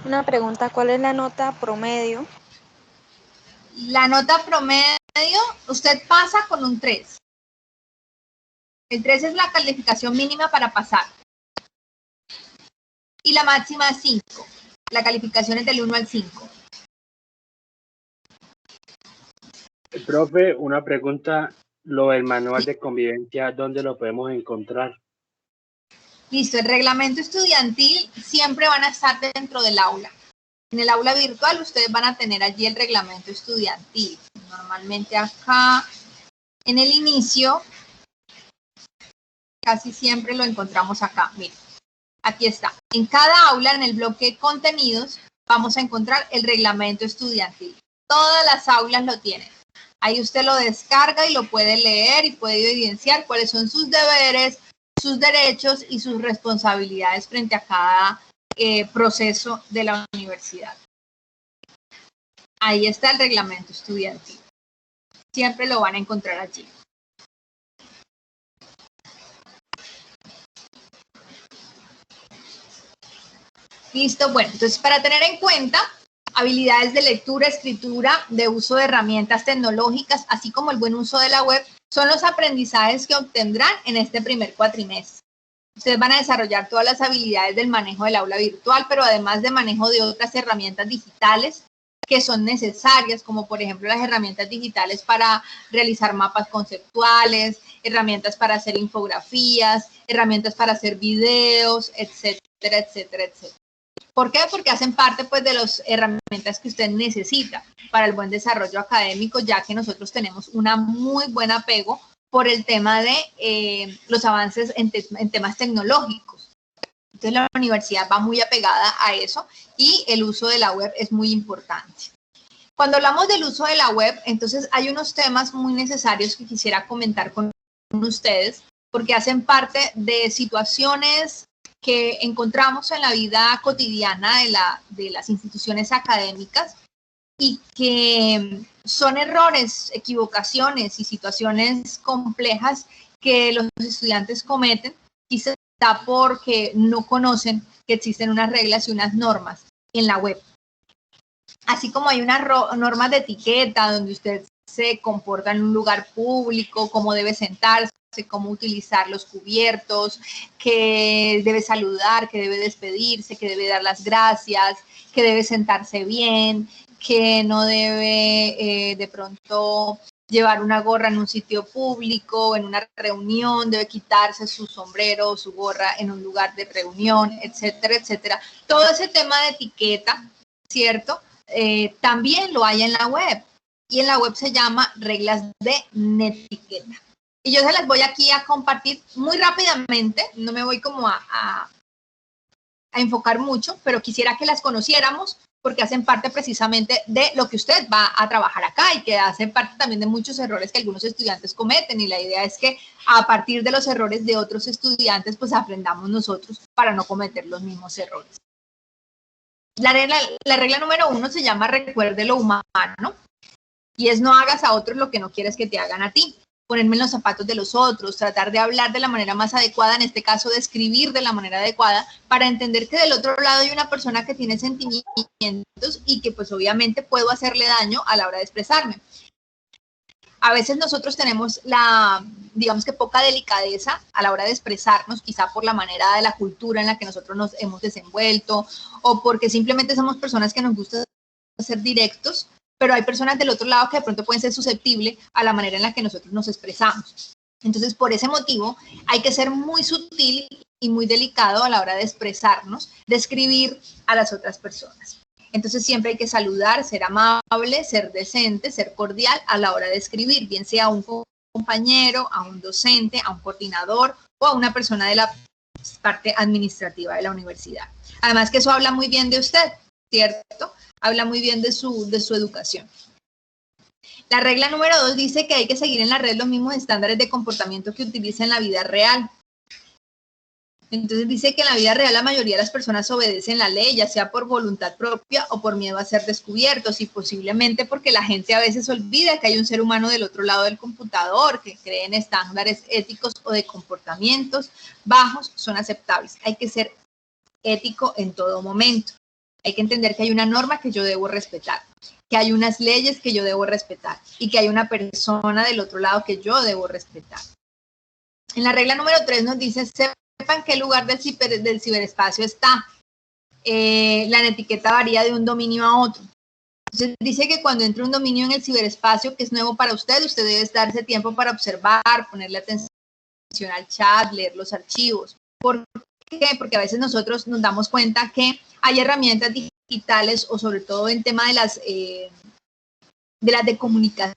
Una pregunta, ¿cuál es la nota promedio? La nota promedio, usted pasa con un 3. El 3 es la calificación mínima para pasar. Y la máxima es 5. La calificación es del 1 al 5. Profe, una pregunta, lo del manual de convivencia, ¿dónde lo podemos encontrar? Listo, el reglamento estudiantil siempre van a estar dentro del aula. En el aula virtual ustedes van a tener allí el reglamento estudiantil. Normalmente acá, en el inicio, casi siempre lo encontramos acá. Miren, aquí está. En cada aula, en el bloque contenidos, vamos a encontrar el reglamento estudiantil. Todas las aulas lo tienen. Ahí usted lo descarga y lo puede leer y puede evidenciar cuáles son sus deberes, sus derechos y sus responsabilidades frente a cada proceso de la universidad. Ahí está el reglamento estudiantil. Siempre lo van a encontrar allí. Listo, bueno, entonces para tener en cuenta habilidades de lectura, escritura, de uso de herramientas tecnológicas, así como el buen uso de la web, son los aprendizajes que obtendrán en este primer cuatrimestre. Ustedes van a desarrollar todas las habilidades del manejo del aula virtual, pero además de manejo de otras herramientas digitales que son necesarias, como por ejemplo las herramientas digitales para realizar mapas conceptuales, herramientas para hacer infografías, herramientas para hacer videos, etcétera, etcétera, etcétera. ¿Por qué? Porque hacen parte pues de las herramientas que usted necesita para el buen desarrollo académico, ya que nosotros tenemos un muy buen apego por el tema de los avances en temas tecnológicos. Entonces la universidad va muy apegada a eso y el uso de la web es muy importante. Cuando hablamos del uso de la web, entonces hay unos temas muy necesarios que quisiera comentar con ustedes, porque hacen parte de situaciones que encontramos en la vida cotidiana de las instituciones académicas y que son errores, equivocaciones y situaciones complejas que los estudiantes cometen, quizá porque no conocen que existen unas reglas y unas normas en la web. Así como hay unas normas de etiqueta donde usted se comporta en un lugar público, cómo debe sentarse, cómo utilizar los cubiertos, que debe saludar, que debe despedirse, que debe dar las gracias, que debe sentarse bien, que no debe de pronto llevar una gorra en un sitio público, en una reunión, debe quitarse su sombrero o su gorra en un lugar de reunión, etcétera, etcétera. Todo ese tema de etiqueta, ¿cierto? También lo hay en la web. Y en la web se llama reglas de netiqueta. Y yo se las voy aquí a compartir muy rápidamente, no me voy como a enfocar mucho, pero quisiera que las conociéramos porque hacen parte precisamente de lo que usted va a trabajar acá y que hacen parte también de muchos errores que algunos estudiantes cometen, y la idea es que a partir de los errores de otros estudiantes pues aprendamos nosotros para no cometer los mismos errores. La regla número 1 se llama recuerde lo humano y es no hagas a otros lo que no quieres que te hagan a ti. Ponerme en los zapatos de los otros, tratar de hablar de la manera más adecuada, en este caso de escribir de la manera adecuada, para entender que del otro lado hay una persona que tiene sentimientos y que pues obviamente puedo hacerle daño a la hora de expresarme. A veces nosotros tenemos digamos que poca delicadeza a la hora de expresarnos, quizá por la manera de la cultura en la que nosotros nos hemos desenvuelto o porque simplemente somos personas que nos gusta ser directos, pero hay personas del otro lado que de pronto pueden ser susceptibles a la manera en la que nosotros nos expresamos. Entonces, por ese motivo, hay que ser muy sutil y muy delicado a la hora de expresarnos, de escribir a las otras personas. Entonces, siempre hay que saludar, ser amable, ser decente, ser cordial a la hora de escribir, bien sea a un compañero, a un docente, a un coordinador o a una persona de la parte administrativa de la universidad. Además que eso habla muy bien de usted, ¿cierto? Habla muy bien de su educación. La regla número 2 dice que hay que seguir en la red los mismos estándares de comportamiento que utiliza en la vida real. Entonces dice que en la vida real la mayoría de las personas obedecen la ley, ya sea por voluntad propia o por miedo a ser descubiertos, y posiblemente porque la gente a veces olvida que hay un ser humano del otro lado del computador, que cree en estándares éticos o de comportamientos bajos son aceptables. Hay que ser ético en todo momento. Hay que entender que hay una norma que yo debo respetar, que hay unas leyes que yo debo respetar y que hay una persona del otro lado que yo debo respetar. En la regla número 3 nos dice, sepan qué lugar del ciberespacio está. La etiqueta varía de un dominio a otro. Entonces dice que cuando entre un dominio en el ciberespacio que es nuevo para usted, usted debe darse tiempo para observar, ponerle atención al chat, leer los archivos. ¿Por qué? Porque a veces nosotros nos damos cuenta que hay herramientas digitales, o sobre todo en tema de las de comunicación,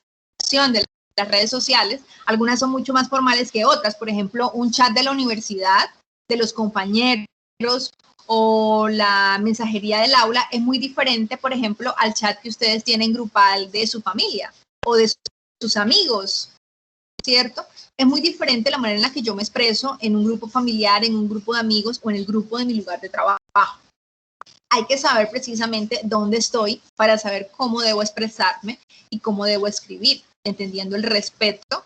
de las redes sociales, algunas son mucho más formales que otras. Por ejemplo, un chat de la universidad, de los compañeros, o la mensajería del aula es muy diferente, por ejemplo, al chat que ustedes tienen grupal de su familia o de sus amigos, ¿cierto? Es muy diferente la manera en la que yo me expreso en un grupo familiar, en un grupo de amigos o en el grupo de mi lugar de trabajo. Hay que saber precisamente dónde estoy para saber cómo debo expresarme y cómo debo escribir, entendiendo el respeto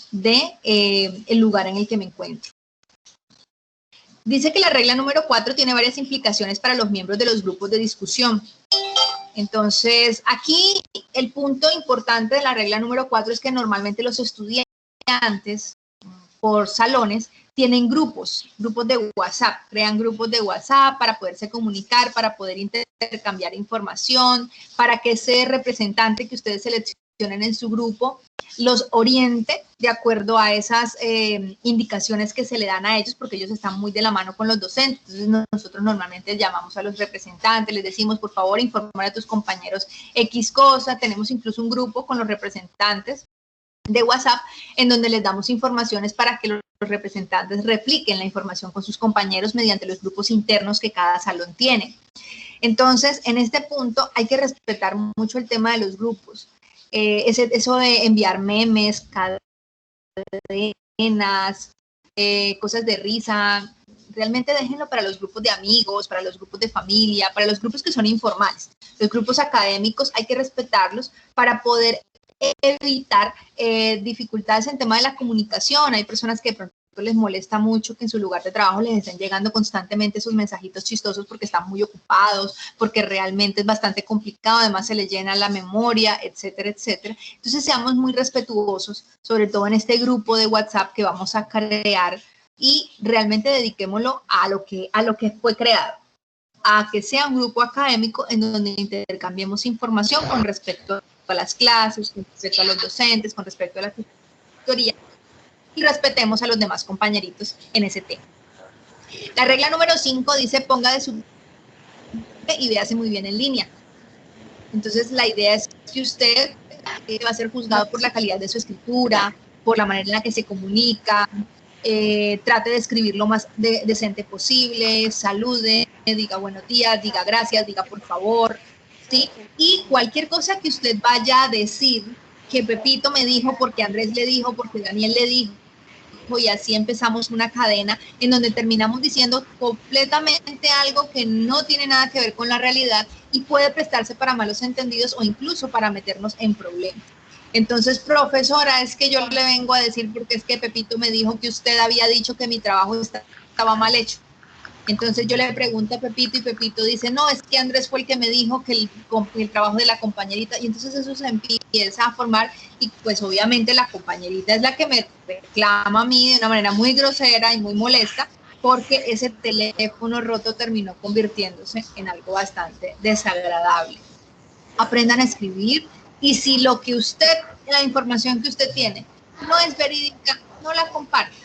de el lugar en el que me encuentro. Dice que la regla número 4 tiene varias implicaciones para los miembros de los grupos de discusión. Entonces, aquí el punto importante de la regla número 4 es que normalmente los estudiantes por salones tienen grupos de WhatsApp, crean grupos de WhatsApp para poderse comunicar, para poder intercambiar información, para que ese representante que ustedes seleccionen en su grupo los oriente de acuerdo a esas indicaciones que se le dan a ellos, porque ellos están muy de la mano con los docentes. Entonces nosotros normalmente llamamos a los representantes, les decimos, por favor, informar a tus compañeros X cosa. Tenemos incluso un grupo con los representantes de WhatsApp en donde les damos informaciones para que los representantes repliquen la información con sus compañeros mediante los grupos internos que cada salón tiene. Entonces, en este punto hay que respetar mucho el tema de los grupos. Eso de enviar memes, cadenas, cosas de risa, realmente déjenlo para los grupos de amigos, para los grupos de familia, para los grupos que son informales. Los grupos académicos hay que respetarlos para poder evitar dificultades en tema de la comunicación. Hay personas que de pronto les molesta mucho que en su lugar de trabajo les estén llegando constantemente sus mensajitos chistosos porque están muy ocupados, porque realmente es bastante complicado, además se les llena la memoria, etcétera, etcétera. Entonces seamos muy respetuosos, sobre todo en este grupo de WhatsApp que vamos a crear, y realmente dediquémoslo a lo que fue creado, a que sea un grupo académico en donde intercambiemos información con respecto a las clases, con respecto a los docentes, con respecto a la tutoría, y respetemos a los demás compañeritos en ese tema. La regla número 5 dice, ponga de su y véase muy bien en línea. Entonces, la idea es que usted va a ser juzgado por la calidad de su escritura, por la manera en la que se comunica, trate de escribir lo más decente posible, salude, diga buenos días, diga gracias, diga por favor, ¿sí? Y cualquier cosa que usted vaya a decir, que Pepito me dijo, porque Andrés le dijo, porque Daniel le dijo, y así empezamos una cadena en donde terminamos diciendo completamente algo que no tiene nada que ver con la realidad y puede prestarse para malos entendidos o incluso para meternos en problemas. Entonces, profesora, es que yo le vengo a decir porque es que Pepito me dijo que usted había dicho que mi trabajo estaba mal hecho. Entonces yo le pregunto a Pepito y Pepito dice, no, es que Andrés fue el que me dijo que el trabajo de la compañerita, y entonces eso se empieza a formar y pues obviamente la compañerita es la que me reclama a mí de una manera muy grosera y muy molesta porque ese teléfono roto terminó convirtiéndose en algo bastante desagradable. Aprendan a escribir, Y si lo que usted, la información que usted tiene, no es verídica, no la comparta.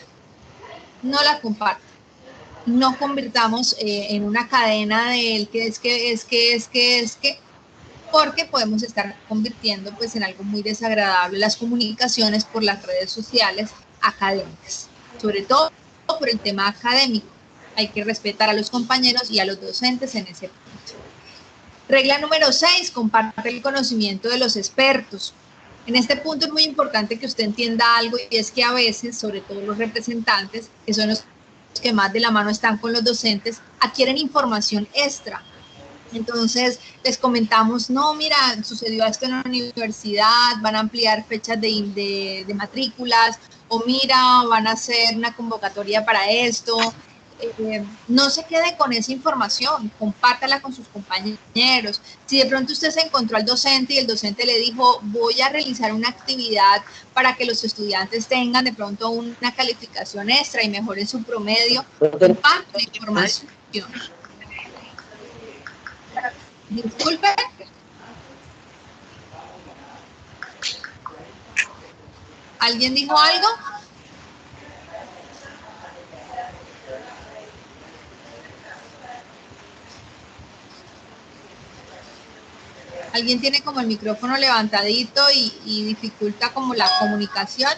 No la comparta. No convirtamos en una cadena del que es que, porque podemos estar convirtiendo pues en algo muy desagradable las comunicaciones por las redes sociales académicas, sobre todo por el tema académico. Hay que respetar a los compañeros y a los docentes en ese punto. Regla número 6, comparte el conocimiento de los expertos. En este punto es muy importante que usted entienda algo, y es que a veces, sobre todo los representantes, que son los que más de la mano están con los docentes, adquieren información extra. Entonces les comentamos, no, mira, sucedió esto en la universidad, van a ampliar fechas de matrículas, o mira, van a hacer una convocatoria para esto. No se quede con esa información, compártala con sus compañeros. Si de pronto usted se encontró al docente y el docente le dijo, voy a realizar una actividad para que los estudiantes tengan de pronto una calificación extra y mejoren su promedio, comparte la información. Disculpe. ¿Alguien dijo algo? Alguien tiene como el micrófono levantadito y dificulta como la comunicación.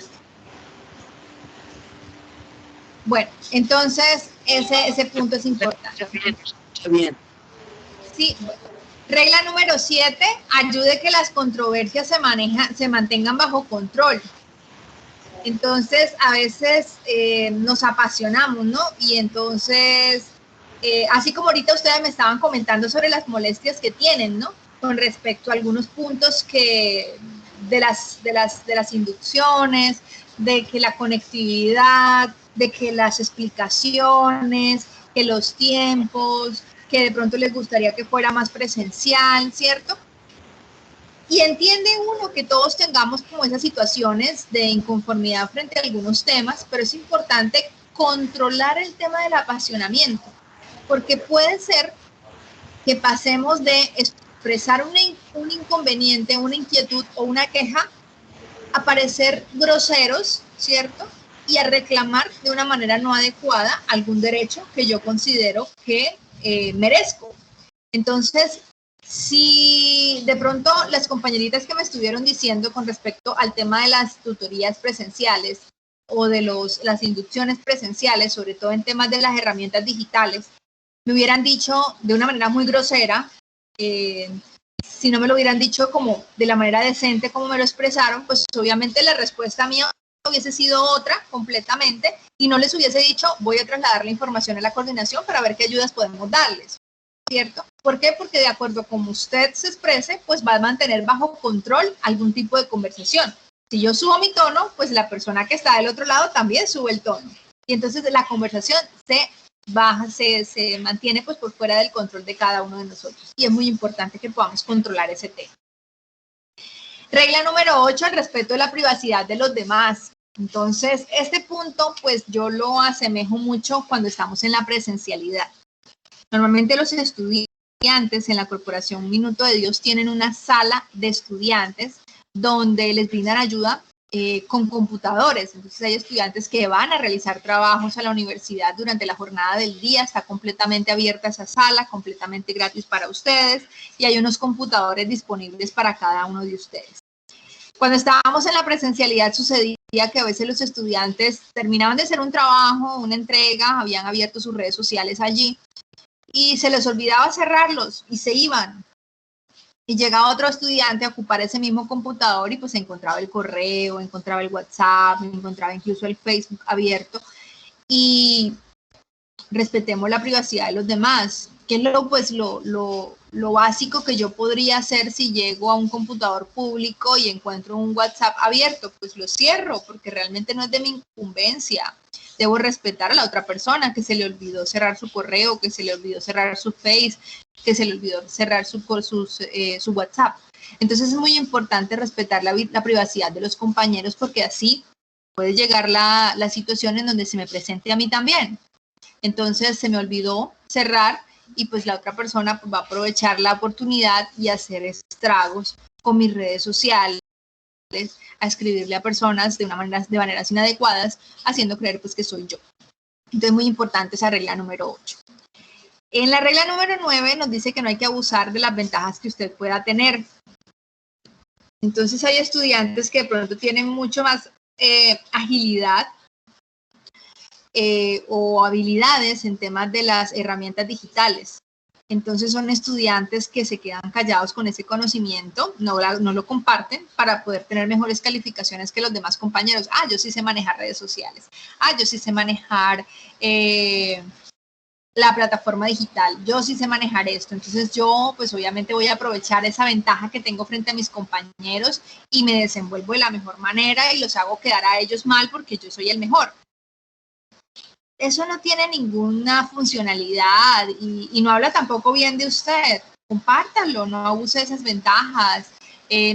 Bueno, entonces ese punto es importante. Bien. Sí, bueno. Regla número 7, ayude que las controversias se mantengan bajo control. Entonces, a veces nos apasionamos, ¿no? Y entonces, así como ahorita ustedes me estaban comentando sobre las molestias que tienen, ¿no? Con respecto a algunos puntos de las inducciones, de que la conectividad, de que las explicaciones, que los tiempos, que de pronto les gustaría que fuera más presencial, ¿cierto? Y entiende uno que todos tengamos como esas situaciones de inconformidad frente a algunos temas, pero es importante controlar el tema del apasionamiento, porque puede ser que pasemos de expresar un inconveniente, una inquietud o una queja, a parecer groseros, ¿cierto? Y a reclamar de una manera no adecuada algún derecho que yo considero que merezco. Entonces, si de pronto las compañeritas que me estuvieron diciendo con respecto al tema de las tutorías presenciales o de las inducciones presenciales, sobre todo en temas de las herramientas digitales, me hubieran dicho de una manera muy grosera, si no me lo hubieran dicho como de la manera decente como me lo expresaron, pues obviamente la respuesta mía hubiese sido otra completamente y no les hubiese dicho, voy a trasladar la información a la coordinación para ver qué ayudas podemos darles, ¿cierto? ¿Por qué? Porque de acuerdo a como usted se exprese, pues va a mantener bajo control algún tipo de conversación. Si yo subo mi tono, pues la persona que está del otro lado también sube el tono. Y entonces la conversación se mantiene pues por fuera del control de cada uno de nosotros. Y es muy importante que podamos controlar ese tema. Regla número 8, el respeto de la privacidad de los demás. Entonces, este punto, pues yo lo asemejo mucho cuando estamos en la presencialidad. Normalmente los estudiantes en la Corporación Minuto de Dios tienen una sala de estudiantes donde les brindan ayuda con computadores. Entonces, hay estudiantes que van a realizar trabajos a la universidad durante la jornada del día. Está completamente abierta esa sala, completamente gratis para ustedes y hay unos computadores disponibles para cada uno de ustedes. Cuando estábamos en la presencialidad sucedía que a veces los estudiantes terminaban de hacer un trabajo, una entrega, habían abierto sus redes sociales allí y se les olvidaba cerrarlos y se iban. Y llegaba otro estudiante a ocupar ese mismo computador y pues encontraba el correo, encontraba el WhatsApp, encontraba incluso el Facebook abierto. Y respetemos la privacidad de los demás. ¿Qué es lo básico que yo podría hacer si llego a un computador público y encuentro un WhatsApp abierto? Pues lo cierro, porque realmente no es de mi incumbencia. Debo respetar a la otra persona que se le olvidó cerrar su correo, que se le olvidó cerrar su Face, que se le olvidó cerrar su WhatsApp. Entonces es muy importante respetar la privacidad de los compañeros, porque así puede llegar la situación en donde se me presente a mí también. Entonces se me olvidó cerrar y pues la otra persona pues va a aprovechar la oportunidad y hacer estragos con mis redes sociales, a escribirle a personas de maneras inadecuadas, haciendo creer pues que soy yo. Entonces, muy importante esa regla número 8. En la regla número 9 nos dice que no hay que abusar de las ventajas que usted pueda tener. Entonces, hay estudiantes que de pronto tienen mucho más agilidad o habilidades en temas de las herramientas digitales. Entonces son estudiantes que se quedan callados con ese conocimiento, no lo comparten para poder tener mejores calificaciones que los demás compañeros. Ah, yo sí sé manejar redes sociales. Ah, yo sí sé manejar la plataforma digital. Yo sí sé manejar esto. Entonces yo, pues obviamente voy a aprovechar esa ventaja que tengo frente a mis compañeros y me desenvuelvo de la mejor manera y los hago quedar a ellos mal porque yo soy el mejor. Eso no tiene ninguna funcionalidad y no habla tampoco bien de usted. Compártalo, no abuse de esas ventajas,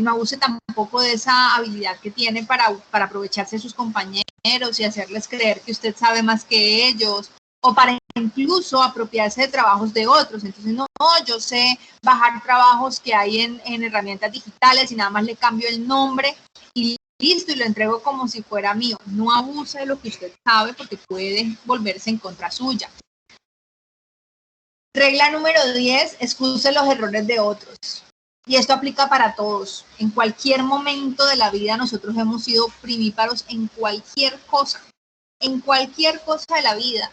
no abuse tampoco de esa habilidad que tiene para aprovecharse de sus compañeros y hacerles creer que usted sabe más que ellos, o para incluso apropiarse de trabajos de otros. Entonces, no, yo sé bajar trabajos que hay en herramientas digitales y nada más le cambio el nombre y listo, y lo entrego como si fuera mío. No abuse de lo que usted sabe porque puede volverse en contra suya. Regla número 10, excuse los errores de otros. Y esto aplica para todos. En cualquier momento de la vida nosotros hemos sido primíparos en cualquier cosa. En cualquier cosa de la vida.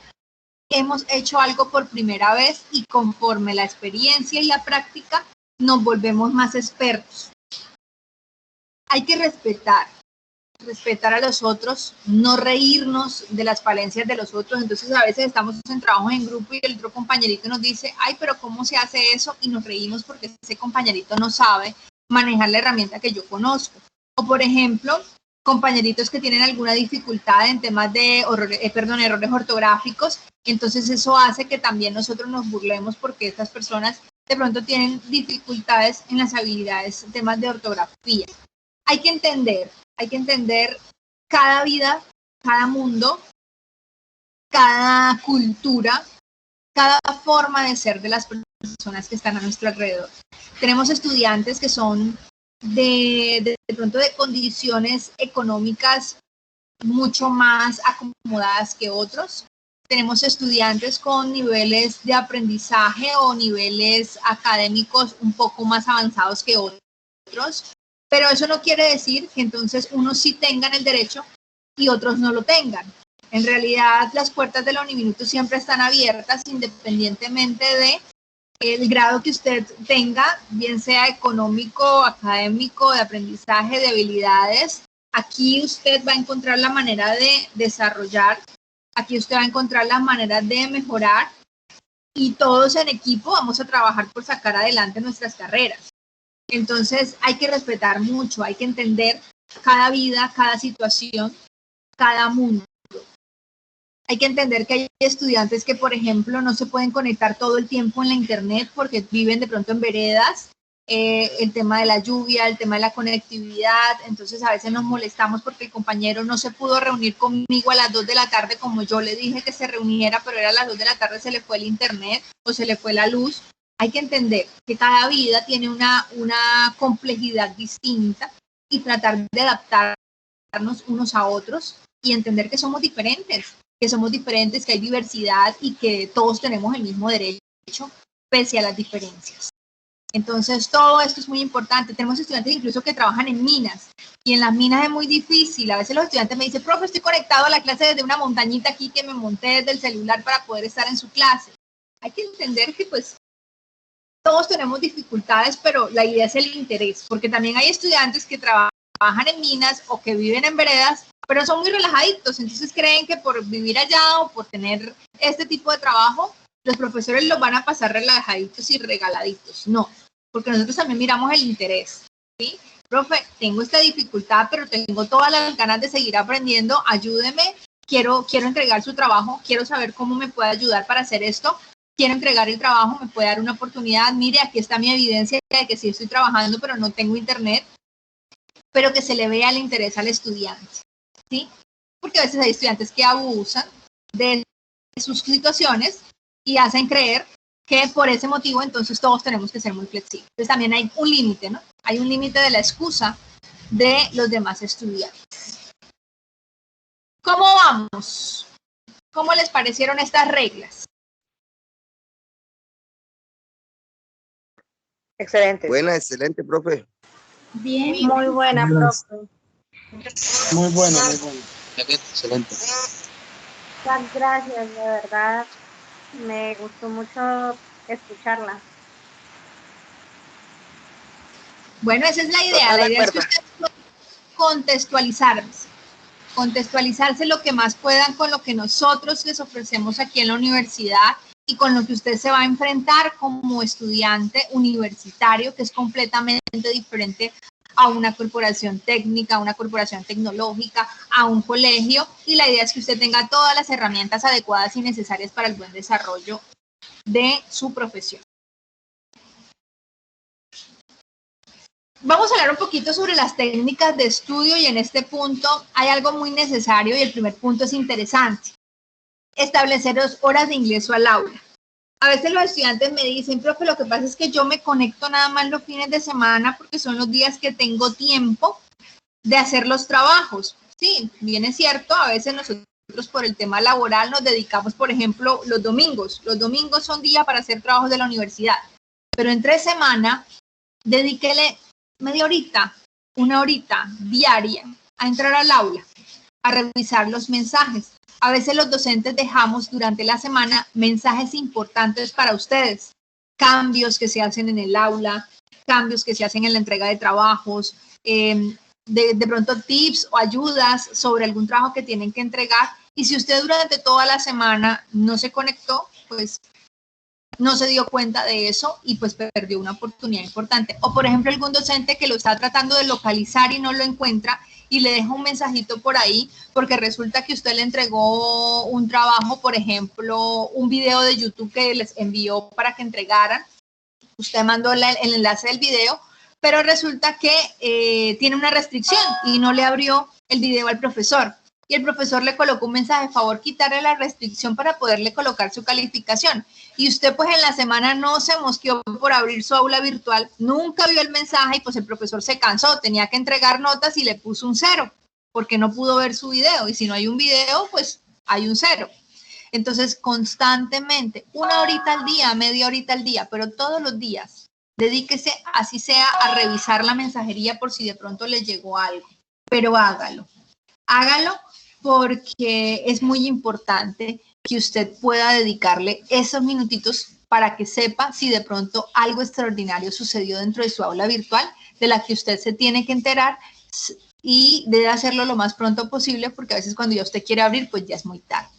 Hemos hecho algo por primera vez y conforme la experiencia y la práctica nos volvemos más expertos. Hay que respetar a los otros, no reírnos de las falencias de los otros. Entonces a veces estamos en trabajos en grupo y el otro compañerito nos dice, ay, pero ¿cómo se hace eso? Y nos reímos porque ese compañerito no sabe manejar la herramienta que yo conozco. O por ejemplo, compañeritos que tienen alguna dificultad en temas de errores ortográficos, entonces eso hace que también nosotros nos burlemos porque estas personas de pronto tienen dificultades en las habilidades en temas de ortografía. Hay que entender cada vida, cada mundo, cada cultura, cada forma de ser de las personas que están a nuestro alrededor. Tenemos estudiantes que son de pronto de condiciones económicas mucho más acomodadas que otros. Tenemos estudiantes con niveles de aprendizaje o niveles académicos un poco más avanzados que otros. Pero eso no quiere decir que entonces unos sí tengan el derecho y otros no lo tengan. En realidad, las puertas de la Uniminuto siempre están abiertas independientemente de el grado que usted tenga, bien sea económico, académico, de aprendizaje, de habilidades. Aquí usted va a encontrar la manera de desarrollar, aquí usted va a encontrar la manera de mejorar y todos en equipo vamos a trabajar por sacar adelante nuestras carreras. Entonces hay que respetar mucho, hay que entender cada vida, cada situación, cada mundo. Hay que entender que hay estudiantes que, por ejemplo, no se pueden conectar todo el tiempo en la internet porque viven de pronto en veredas, el tema de la lluvia, el tema de la conectividad, entonces a veces nos molestamos porque el compañero no se pudo reunir conmigo a las 2 de la tarde como yo le dije que se reuniera, pero era a las 2 de la tarde, se le fue el internet o se le fue la luz. Hay que entender que cada vida tiene una complejidad distinta y tratar de adaptarnos unos a otros y entender que somos diferentes, que hay diversidad y que todos tenemos el mismo derecho pese a las diferencias. Entonces, todo esto es muy importante. Tenemos estudiantes incluso que trabajan en minas y en las minas es muy difícil. A veces los estudiantes me dicen, profe, estoy conectado a la clase desde una montañita aquí que me monté desde el celular para poder estar en su clase. Hay que entender que pues todos tenemos dificultades, pero la idea es el interés, porque también hay estudiantes que trabajan en minas o que viven en veredas, pero son muy relajaditos, entonces creen que por vivir allá o por tener este tipo de trabajo, los profesores los van a pasar relajaditos y regaladitos. No, porque nosotros también miramos el interés, ¿sí? Profe, tengo esta dificultad, pero tengo todas las ganas de seguir aprendiendo, ayúdeme, quiero entregar su trabajo, quiero saber cómo me puede ayudar para hacer esto. Quiero entregar el trabajo, me puede dar una oportunidad, mire, aquí está mi evidencia de que sí estoy trabajando, pero no tengo internet, pero que se le vea el interés al estudiante, ¿sí? Porque a veces hay estudiantes que abusan de sus situaciones y hacen creer que por ese motivo entonces todos tenemos que ser muy flexibles. Entonces también hay un límite, ¿no? Hay un límite de la excusa de los demás estudiantes. ¿Cómo vamos? ¿Cómo les parecieron estas reglas? Excelente. Buena, excelente, profe. Bien. Muy buena, profe. Muy bueno, muy bueno. Excelente. Muchas gracias, de verdad. Me gustó mucho escucharla. Bueno, esa es la idea. La idea es que ustedes puedan contextualizarse lo que más puedan con lo que nosotros les ofrecemos aquí en la universidad y con lo que usted se va a enfrentar como estudiante universitario, que es completamente diferente a una corporación técnica, a una corporación tecnológica, a un colegio, y la idea es que usted tenga todas las herramientas adecuadas y necesarias para el buen desarrollo de su profesión. Vamos a hablar un poquito sobre las técnicas de estudio y en este punto hay algo muy necesario y el primer punto es interesante. Establecer horas de ingreso al aula. A veces los estudiantes me dicen, profe, lo que pasa es que yo me conecto nada más los fines de semana porque son los días que tengo tiempo de hacer los trabajos. Sí, bien es cierto, a veces nosotros por el tema laboral nos dedicamos, por ejemplo, los domingos. Los domingos son días para hacer trabajos de la universidad, pero entre semana, dedíquele media horita, una horita diaria a entrar al aula, a revisar los mensajes. A veces los docentes dejamos durante la semana mensajes importantes para ustedes, cambios que se hacen en el aula, cambios que se hacen en la entrega de trabajos, de pronto tips o ayudas sobre algún trabajo que tienen que entregar. Y si usted durante toda la semana no se conectó, pues no se dio cuenta de eso y pues perdió una oportunidad importante. O por ejemplo algún docente que lo está tratando de localizar y no lo encuentra y le deja un mensajito por ahí porque resulta que usted le entregó un trabajo, por ejemplo, un video de YouTube que les envió para que entregaran. Usted mandó el enlace del video, pero resulta que tiene una restricción y no le abrió el video al profesor. Y el profesor le colocó un mensaje, favor quitarle la restricción para poderle colocar su calificación. Y usted pues en la semana no se mosqueó por abrir su aula virtual, nunca vio el mensaje y pues el profesor se cansó, tenía que entregar notas y le puso un 0, porque no pudo ver su video. Y si no hay un video, pues hay un 0. Entonces constantemente, una horita al día, media horita al día, pero todos los días, dedíquese así sea a revisar la mensajería por si de pronto le llegó algo. Pero hágalo. Hágalo porque es muy importante que usted pueda dedicarle esos minutitos para que sepa si de pronto algo extraordinario sucedió dentro de su aula virtual, de la que usted se tiene que enterar y debe hacerlo lo más pronto posible porque a veces cuando ya usted quiere abrir, pues ya es muy tarde.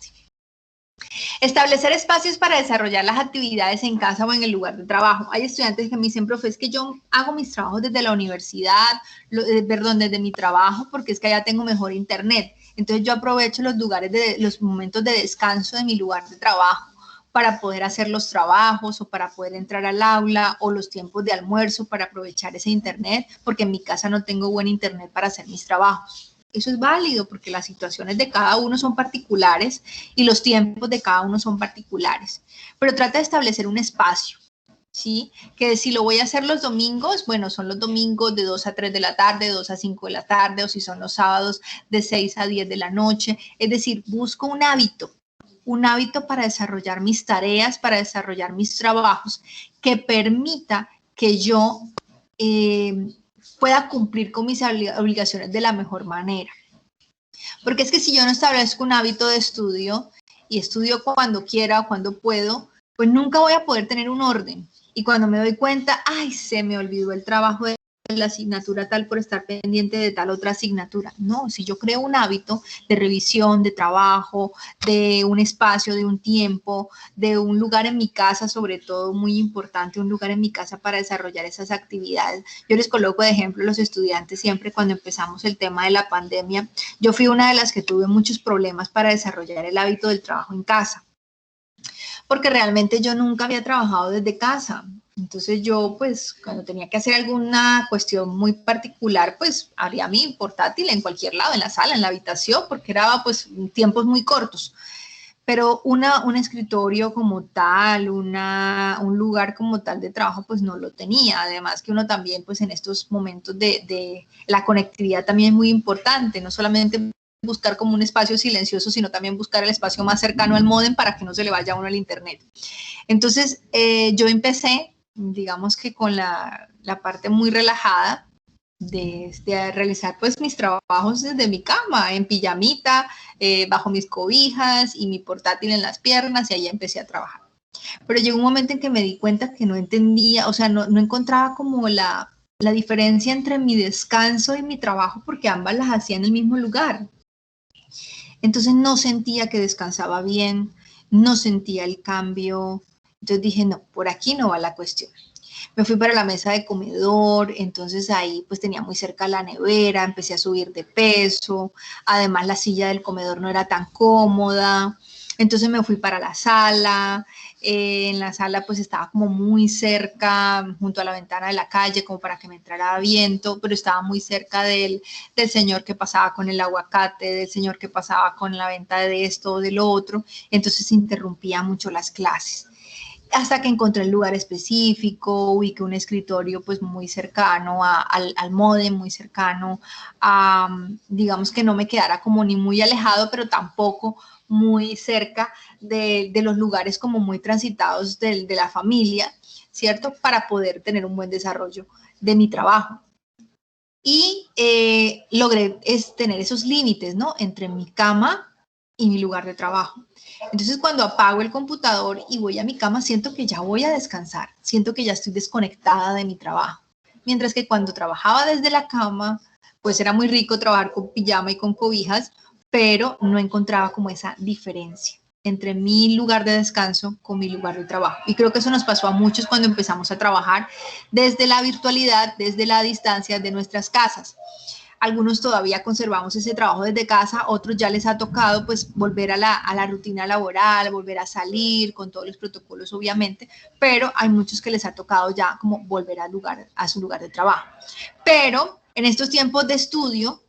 Establecer espacios para desarrollar las actividades en casa o en el lugar de trabajo. Hay estudiantes que me dicen, profe, es que yo hago mis trabajos desde la universidad, desde mi trabajo, porque es que allá tengo mejor internet. Entonces yo aprovecho los momentos de descanso de mi lugar de trabajo para poder hacer los trabajos o para poder entrar al aula o los tiempos de almuerzo para aprovechar ese internet, porque en mi casa no tengo buen internet para hacer mis trabajos. Eso es válido porque las situaciones de cada uno son particulares y los tiempos de cada uno son particulares. Pero trata de establecer un espacio, ¿sí? Que si lo voy a hacer los domingos, bueno, son los domingos de 2 a 3 de la tarde, 2 a 5 de la tarde, o si son los sábados de 6 a 10 de la noche. Es decir, busco un hábito para desarrollar mis tareas, para desarrollar mis trabajos, que permita que yo pueda cumplir con mis obligaciones de la mejor manera. Porque es que si yo no establezco un hábito de estudio y estudio cuando quiera o cuando puedo, pues nunca voy a poder tener un orden. Y cuando me doy cuenta, ay, se me olvidó el trabajo de la asignatura tal por estar pendiente de tal otra asignatura. No, si yo creo un hábito de revisión, de trabajo, de un espacio, de un tiempo, de un lugar en mi casa, sobre todo muy importante, un lugar en mi casa para desarrollar esas actividades. Yo les coloco de ejemplo a los estudiantes siempre cuando empezamos el tema de la pandemia. Yo fui una de las que tuve muchos problemas para desarrollar el hábito del trabajo en casa, porque realmente yo nunca había trabajado desde casa. Entonces yo, pues, cuando tenía que hacer alguna cuestión muy particular, pues, abría mi portátil en cualquier lado, en la sala, en la habitación, porque era, pues, tiempos muy cortos. pero un escritorio como tal, un lugar como tal de trabajo, pues no lo tenía. Además que uno también, pues en estos momentos de la conectividad también es muy importante, no solamente buscar como un espacio silencioso, sino también buscar el espacio más cercano al módem para que no se le vaya a uno el internet. Entonces, yo empecé, digamos que con la parte muy relajada, de realizar pues mis trabajos desde mi cama, en pijamita, bajo mis cobijas y mi portátil en las piernas, y ahí empecé a trabajar. Pero llegó un momento en que me di cuenta que no entendía, o sea, no encontraba como la diferencia entre mi descanso y mi trabajo, porque ambas las hacía en el mismo lugar. Entonces no sentía que descansaba bien, no sentía el cambio. Entonces dije, no, por aquí no va la cuestión. Me fui para la mesa de comedor, entonces ahí pues tenía muy cerca la nevera, empecé a subir de peso, además la silla del comedor no era tan cómoda, entonces me fui para la sala, en la sala pues estaba como muy cerca, junto a la ventana de la calle, como para que me entrara viento, pero estaba muy cerca del señor que pasaba con el aguacate, del señor que pasaba con la venta de esto o de lo otro, entonces interrumpía mucho las clases. Hasta que encontré el lugar específico, ubiqué un escritorio pues muy cercano al módem, muy cercano a, digamos que no me quedara como ni muy alejado, pero tampoco muy cerca de los lugares como muy transitados de la familia, ¿cierto? Para poder tener un buen desarrollo de mi trabajo. Y logré tener esos límites, ¿no? Entre mi cama y mi lugar de trabajo. Entonces, cuando apago el computador y voy a mi cama, siento que ya voy a descansar, siento que ya estoy desconectada de mi trabajo. Mientras que cuando trabajaba desde la cama, pues era muy rico trabajar con pijama y con cobijas, pero no encontraba como esa diferencia entre mi lugar de descanso con mi lugar de trabajo. Y creo que eso nos pasó a muchos cuando empezamos a trabajar desde la virtualidad, desde la distancia de nuestras casas. Algunos todavía conservamos ese trabajo desde casa, otros ya les ha tocado pues volver a la rutina laboral, volver a salir con todos los protocolos obviamente, pero hay muchos que les ha tocado ya como volver a su lugar de trabajo. Pero en estos tiempos de estudio,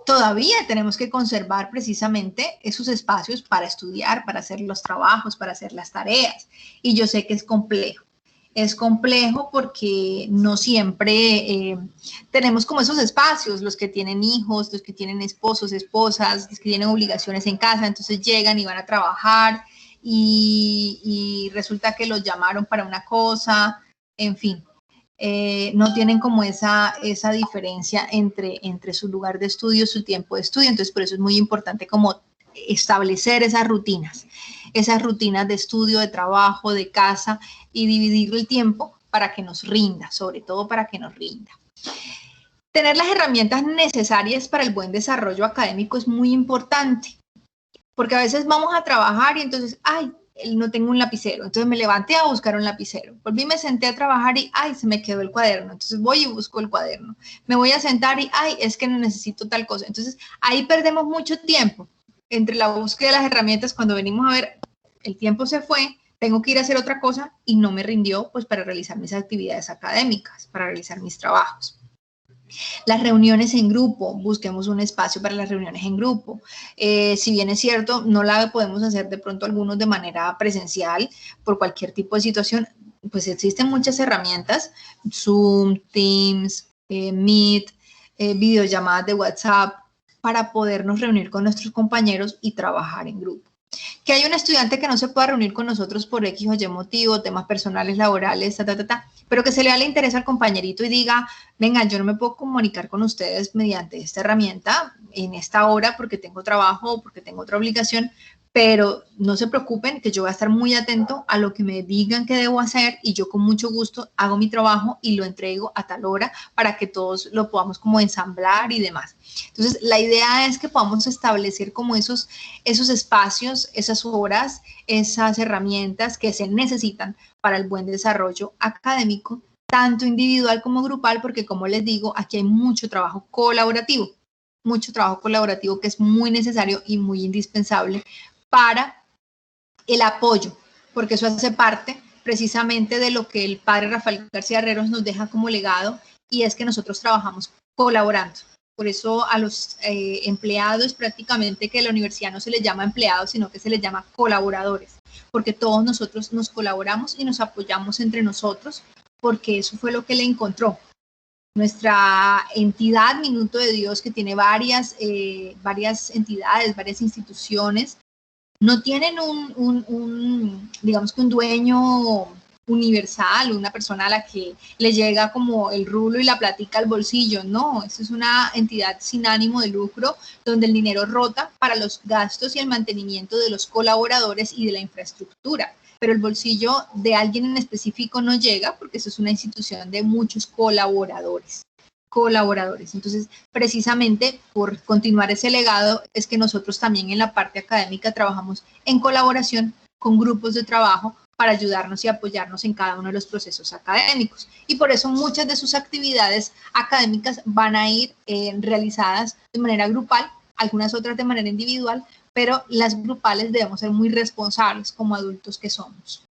todavía tenemos que conservar precisamente esos espacios para estudiar, para hacer los trabajos, para hacer las tareas. Y yo sé que es complejo. Es complejo porque no siempre tenemos como esos espacios, los que tienen hijos, los que tienen esposos, esposas, los que tienen obligaciones en casa, entonces llegan y van a trabajar y resulta que los llamaron para una cosa, en fin. No tienen como esa diferencia entre su lugar de estudio, su tiempo de estudio, entonces por eso es muy importante como establecer esas rutinas de estudio, de trabajo, de casa y dividir el tiempo para que nos rinda, sobre todo para que nos rinda. Tener las herramientas necesarias para el buen desarrollo académico es muy importante, porque a veces vamos a trabajar y entonces, ay, no tengo un lapicero, entonces me levanté a buscar un lapicero, volví, me senté a trabajar y, ay, se me quedó el cuaderno, entonces voy y busco el cuaderno, me voy a sentar y, ay, es que no necesito tal cosa, entonces ahí perdemos mucho tiempo entre la búsqueda de las herramientas. Cuando venimos a ver, el tiempo se fue, tengo que ir a hacer otra cosa y no me rindió pues para realizar mis actividades académicas, para realizar mis trabajos. Las reuniones en grupo, busquemos un espacio para las reuniones en grupo. Si bien es cierto, no la podemos hacer de pronto algunos de manera presencial por cualquier tipo de situación, pues existen muchas herramientas, Zoom, Teams, Meet, videollamadas de WhatsApp, para podernos reunir con nuestros compañeros y trabajar en grupo. Que hay un estudiante que no se pueda reunir con nosotros por X o Y motivo, temas personales, laborales, pero que se le da el interés al compañerito y diga, venga, yo no me puedo comunicar con ustedes mediante esta herramienta en esta hora porque tengo trabajo o porque tengo otra obligación, pero no se preocupen que yo voy a estar muy atento a lo que me digan que debo hacer y yo con mucho gusto hago mi trabajo y lo entrego a tal hora para que todos lo podamos como ensamblar y demás. Entonces, la idea es que podamos establecer como esos espacios, esas horas, esas herramientas que se necesitan para el buen desarrollo académico, tanto individual como grupal, porque como les digo, aquí hay mucho trabajo colaborativo que es muy necesario y muy indispensable para el apoyo, porque eso hace parte precisamente de lo que el padre Rafael García Herreros nos deja como legado, y es que nosotros trabajamos colaborando. Por eso a los empleados prácticamente que la universidad no se les llama empleados, sino que se les llama colaboradores, porque todos nosotros nos colaboramos y nos apoyamos entre nosotros, porque eso fue lo que le encontró. Nuestra entidad Minuto de Dios, que tiene varias entidades, varias instituciones, no tienen digamos que un dueño universal, una persona a la que le llega como el rulo y la platica al bolsillo. No, eso es una entidad sin ánimo de lucro, donde el dinero rota para los gastos y el mantenimiento de los colaboradores y de la infraestructura. Pero el bolsillo de alguien en específico no llega, porque eso es una institución de muchos colaboradores. Entonces, precisamente por continuar ese legado es que nosotros también en la parte académica trabajamos en colaboración con grupos de trabajo para ayudarnos y apoyarnos en cada uno de los procesos académicos. Y por eso muchas de sus actividades académicas van a ir realizadas de manera grupal, algunas otras de manera individual, pero las grupales debemos ser muy responsables como adultos que somos.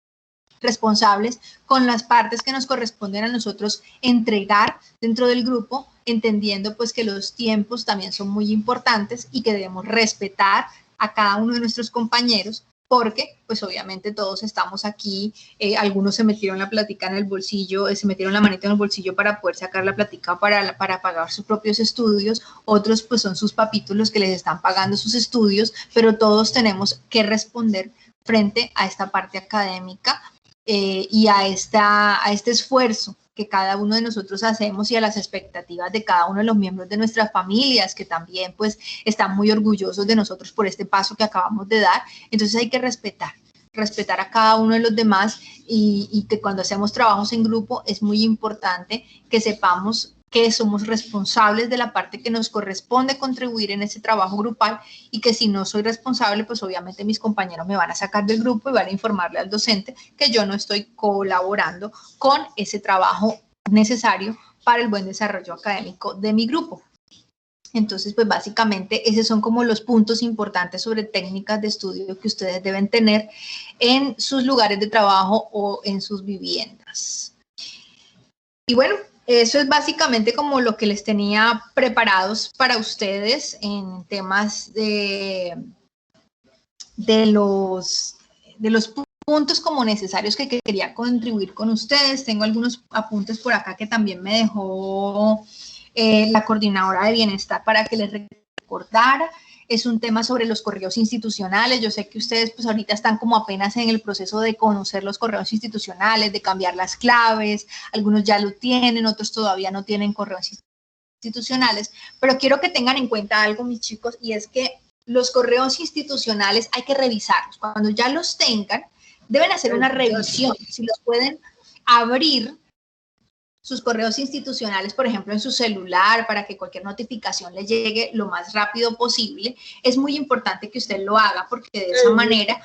Responsables con las partes que nos corresponden a nosotros entregar dentro del grupo, entendiendo pues que los tiempos también son muy importantes y que debemos respetar a cada uno de nuestros compañeros, porque pues obviamente todos estamos aquí, algunos se metieron la plática en el bolsillo, se metieron la manita en el bolsillo para poder sacar la plática para pagar sus propios estudios, otros pues son sus papitos los que les están pagando sus estudios, pero todos tenemos que responder frente a esta parte académica y a este esfuerzo que cada uno de nosotros hacemos y a las expectativas de cada uno de los miembros de nuestras familias, que también pues están muy orgullosos de nosotros por este paso que acabamos de dar. Entonces hay que respetar a cada uno de los demás y que cuando hacemos trabajos en grupo es muy importante que sepamos que somos responsables de la parte que nos corresponde contribuir en ese trabajo grupal y que si no soy responsable, pues obviamente mis compañeros me van a sacar del grupo y van a informarle al docente que yo no estoy colaborando con ese trabajo necesario para el buen desarrollo académico de mi grupo. Entonces, pues básicamente esos son como los puntos importantes sobre técnicas de estudio que ustedes deben tener en sus lugares de trabajo o en sus viviendas. Y bueno, eso es básicamente como lo que les tenía preparados para ustedes en temas de los puntos como necesarios que quería contribuir con ustedes. Tengo algunos apuntes por acá que también me dejó la coordinadora de bienestar para que les recordara. Es un tema sobre los correos institucionales. Yo sé que ustedes pues ahorita están como apenas en el proceso de conocer los correos institucionales, de cambiar las claves. Algunos ya lo tienen, otros todavía no tienen correos institucionales. Pero quiero que tengan en cuenta algo, mis chicos, y es que los correos institucionales hay que revisarlos. Cuando ya los tengan, deben hacer una revisión. Si los pueden abrir, sus correos institucionales, por ejemplo, en su celular, para que cualquier notificación le llegue lo más rápido posible, es muy importante que usted lo haga, porque de esa manera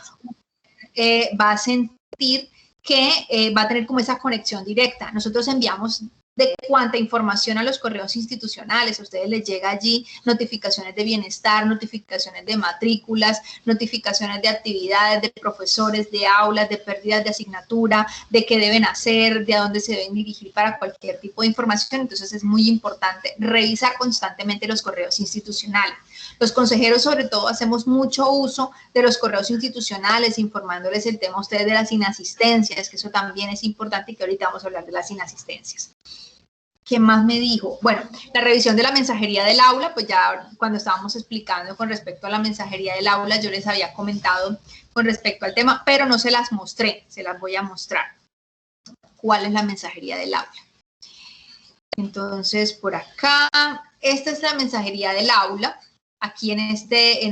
va a sentir que va a tener como esa conexión directa. Nosotros enviamos de cuánta información a los correos institucionales, a ustedes les llega allí notificaciones de bienestar, notificaciones de matrículas, notificaciones de actividades, de profesores, de aulas, de pérdidas de asignatura, de qué deben hacer, de a dónde se deben dirigir para cualquier tipo de información. Entonces es muy importante revisar constantemente los correos institucionales. Los consejeros sobre todo hacemos mucho uso de los correos institucionales, informándoles el tema a ustedes de las inasistencias, que eso también es importante y que ahorita vamos a hablar de las inasistencias. ¿Quién más me dijo? Bueno, la revisión de la mensajería del aula, pues ya cuando estábamos explicando con respecto a la mensajería del aula, yo les había comentado con respecto al tema, pero no se las mostré, se las voy a mostrar. ¿Cuál es la mensajería del aula? Entonces, por acá, esta es la mensajería del aula. Aquí en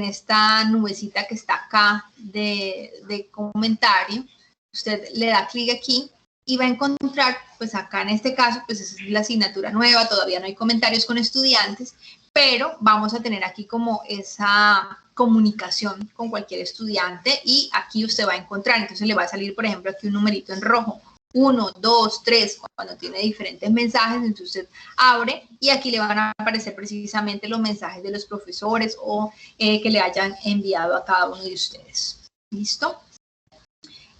esta nubecita que está acá de comentario, usted le da clic aquí y va a encontrar, pues acá en este caso, pues esa es la asignatura nueva, todavía no hay comentarios con estudiantes, pero vamos a tener aquí como esa comunicación con cualquier estudiante y aquí usted va a encontrar, entonces le va a salir, por ejemplo, aquí un numerito en rojo, 1, 2, 3, cuando tiene diferentes mensajes, entonces usted abre y aquí le van a aparecer precisamente los mensajes de los profesores o que le hayan enviado a cada uno de ustedes. ¿Listo?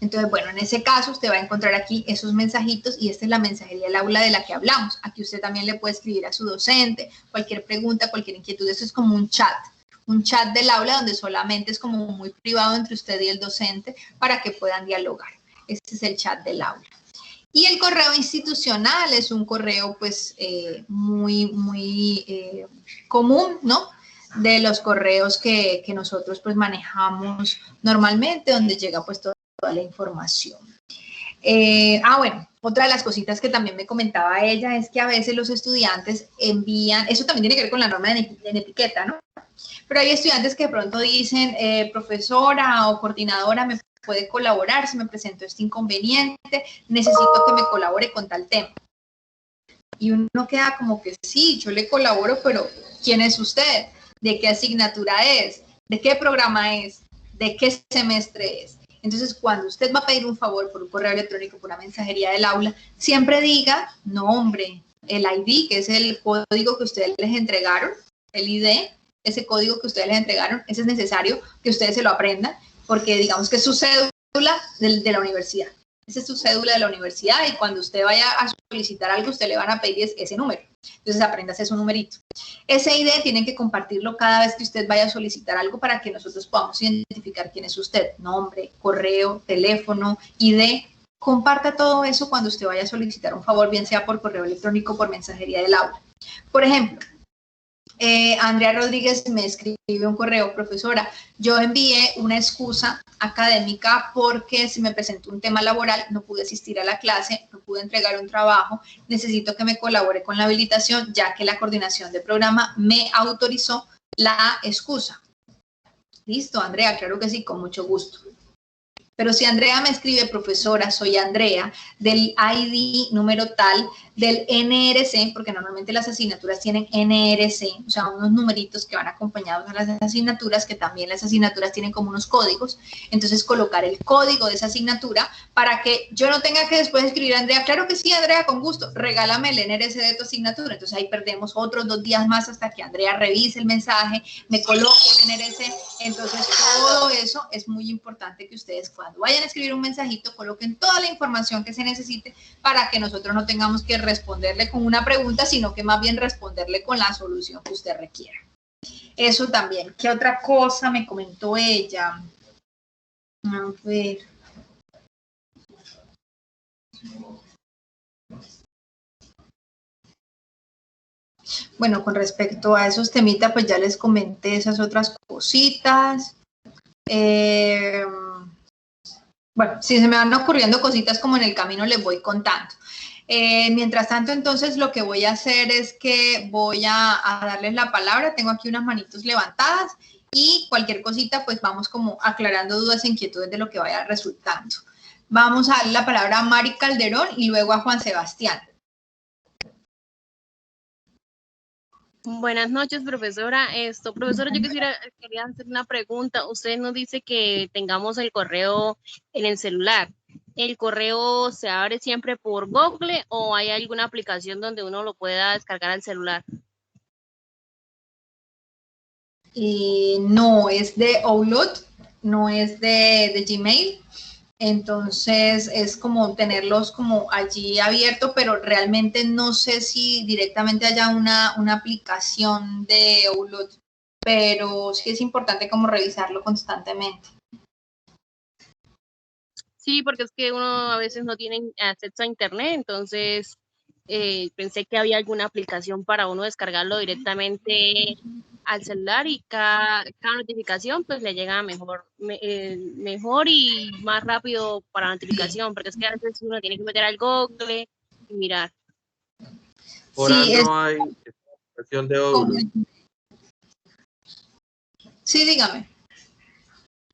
Entonces, bueno, en ese caso usted va a encontrar aquí esos mensajitos y esta es la mensajería del aula de la que hablamos. Aquí usted también le puede escribir a su docente, cualquier pregunta, cualquier inquietud. Eso es como un chat del aula donde solamente es como muy privado entre usted y el docente para que puedan dialogar. Este es el chat del aula. Y el correo institucional es un correo pues muy común, ¿no? De los correos que nosotros pues manejamos normalmente, donde llega pues toda la información. Bueno, otra de las cositas que también me comentaba ella es que a veces los estudiantes envían, eso también tiene que ver con la norma de etiqueta, ¿no? Pero hay estudiantes que de pronto dicen, profesora o coordinadora, ¿me puede colaborar si me presento este inconveniente? Necesito que me colabore con tal tema. Y uno queda como que sí, yo le colaboro, pero ¿quién es usted? ¿De qué asignatura es? ¿De qué programa es? ¿De qué semestre es? Entonces, cuando usted va a pedir un favor por un correo electrónico, por una mensajería del aula, siempre diga nombre, el ID, que es el código que ustedes les entregaron, el ID, ese código que ustedes les entregaron, ese es necesario que ustedes se lo aprendan, porque digamos que es su cédula de la universidad. Esa es su cédula de la universidad y cuando usted vaya a solicitar algo, usted le van a pedir ese número. Entonces, apréndase su numerito. Ese ID tienen que compartirlo cada vez que usted vaya a solicitar algo para que nosotros podamos identificar quién es usted. Nombre, correo, teléfono, ID. Comparta todo eso cuando usted vaya a solicitar un favor, bien sea por correo electrónico o por mensajería del aula. Por ejemplo, Andrea Rodríguez me escribe un correo, profesora, yo envié una excusa académica porque se me presentó un tema laboral, no pude asistir a la clase, no pude entregar un trabajo, necesito que me colabore con la habilitación ya que la coordinación de programa me autorizó la excusa. Listo, Andrea, claro que sí, con mucho gusto. Pero si Andrea me escribe, profesora, soy Andrea, del ID número tal, del NRC, porque normalmente las asignaturas tienen NRC, o sea, unos numeritos que van acompañados a las asignaturas, que también las asignaturas tienen como unos códigos. Entonces, colocar el código de esa asignatura para que yo no tenga que después escribir a Andrea, claro que sí, Andrea, con gusto, regálame el NRC de tu asignatura. Entonces, ahí perdemos otros 2 días más hasta que Andrea revise el mensaje, me coloque el NRC. Entonces, todo eso es muy importante que ustedes cuando vayan a escribir un mensajito coloquen toda la información que se necesite para que nosotros no tengamos que responderle con una pregunta, sino que más bien responderle con la solución que usted requiera. Eso también. ¿Qué otra cosa me comentó ella? A ver. Bueno, con respecto a esos temitas, pues ya les comenté esas otras cositas. Bueno, si se me van ocurriendo cositas como en el camino les voy contando. Mientras tanto, entonces, lo que voy a hacer es que voy a darles la palabra. Tengo aquí unas manitos levantadas y cualquier cosita, pues vamos como aclarando dudas e inquietudes de lo que vaya resultando. Vamos a darle la palabra a Mari Calderón y luego a Juan Sebastián. Buenas noches, profesora. Profesora, yo quería hacer una pregunta. Usted nos dice que tengamos el correo en el celular. ¿El correo se abre siempre por Google o hay alguna aplicación donde uno lo pueda descargar al celular? No, es de Outlook, no es de Gmail. Entonces es como tenerlos como allí abierto, pero realmente no sé si directamente haya una aplicación de Outlook, pero sí es importante como revisarlo constantemente. Sí, porque es que uno a veces no tiene acceso a internet, entonces pensé que había alguna aplicación para uno descargarlo directamente al celular y cada notificación pues le llega mejor y más rápido para la notificación, porque es que a veces uno tiene que meter al Google y mirar. Por Sí, Android hay aplicación de Outlook. Sí, dígame.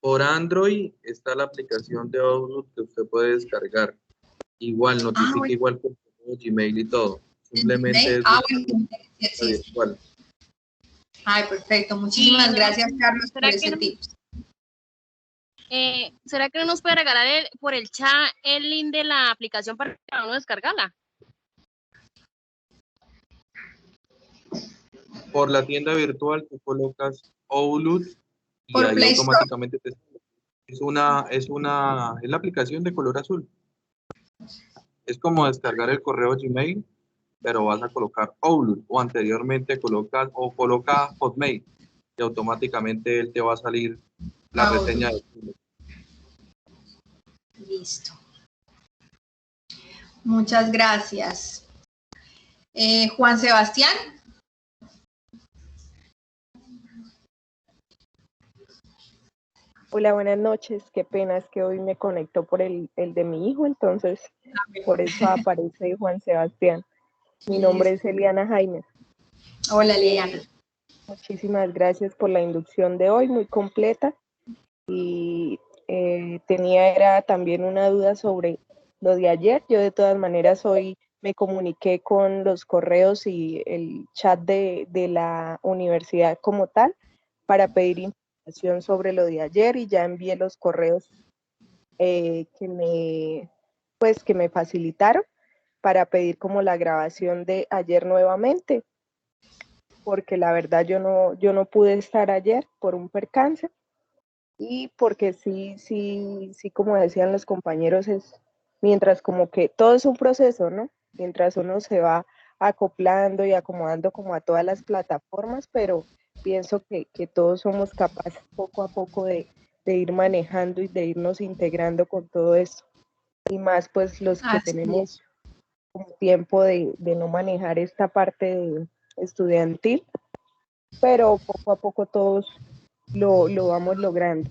Por Android está la aplicación de Outlook que usted puede descargar. Igual, notifica igual con Gmail y todo. Simplemente es virtual. Ay, perfecto. Muchísimas gracias, Carlos, por ese tip. ¿Será que no nos puede regalar por el chat el link de la aplicación para uno descargarla? Por la tienda virtual tú colocas Outlook y por ahí Play automáticamente te... Es la aplicación de color azul. Es como descargar el correo Gmail, pero vas a colocar Outlook, o anteriormente coloca Hotmail, y automáticamente él te va a salir la reseña de Outlook. Listo. Muchas gracias. Juan Sebastián. Hola, buenas noches. Qué pena, es que hoy me conectó por el de mi hijo, entonces por eso aparece Juan Sebastián. Mi nombre es Eliana Jaime. Hola, Eliana. Muchísimas gracias por la inducción de hoy, muy completa. Y era también una duda sobre lo de ayer. Yo de todas maneras hoy me comuniqué con los correos y el chat de la universidad como tal para pedir información sobre lo de ayer, y ya envié los correos que me facilitaron para pedir como la grabación de ayer nuevamente, porque la verdad yo no pude estar ayer por un percance, y porque sí, como decían los compañeros, mientras como que todo es un proceso, ¿no? Mientras uno se va acoplando y acomodando como a todas las plataformas, pero pienso que todos somos capaces poco a poco de ir manejando y de irnos integrando con todo esto. Y más pues los que tenemos como tiempo de no manejar esta parte estudiantil, pero poco a poco todos lo vamos logrando.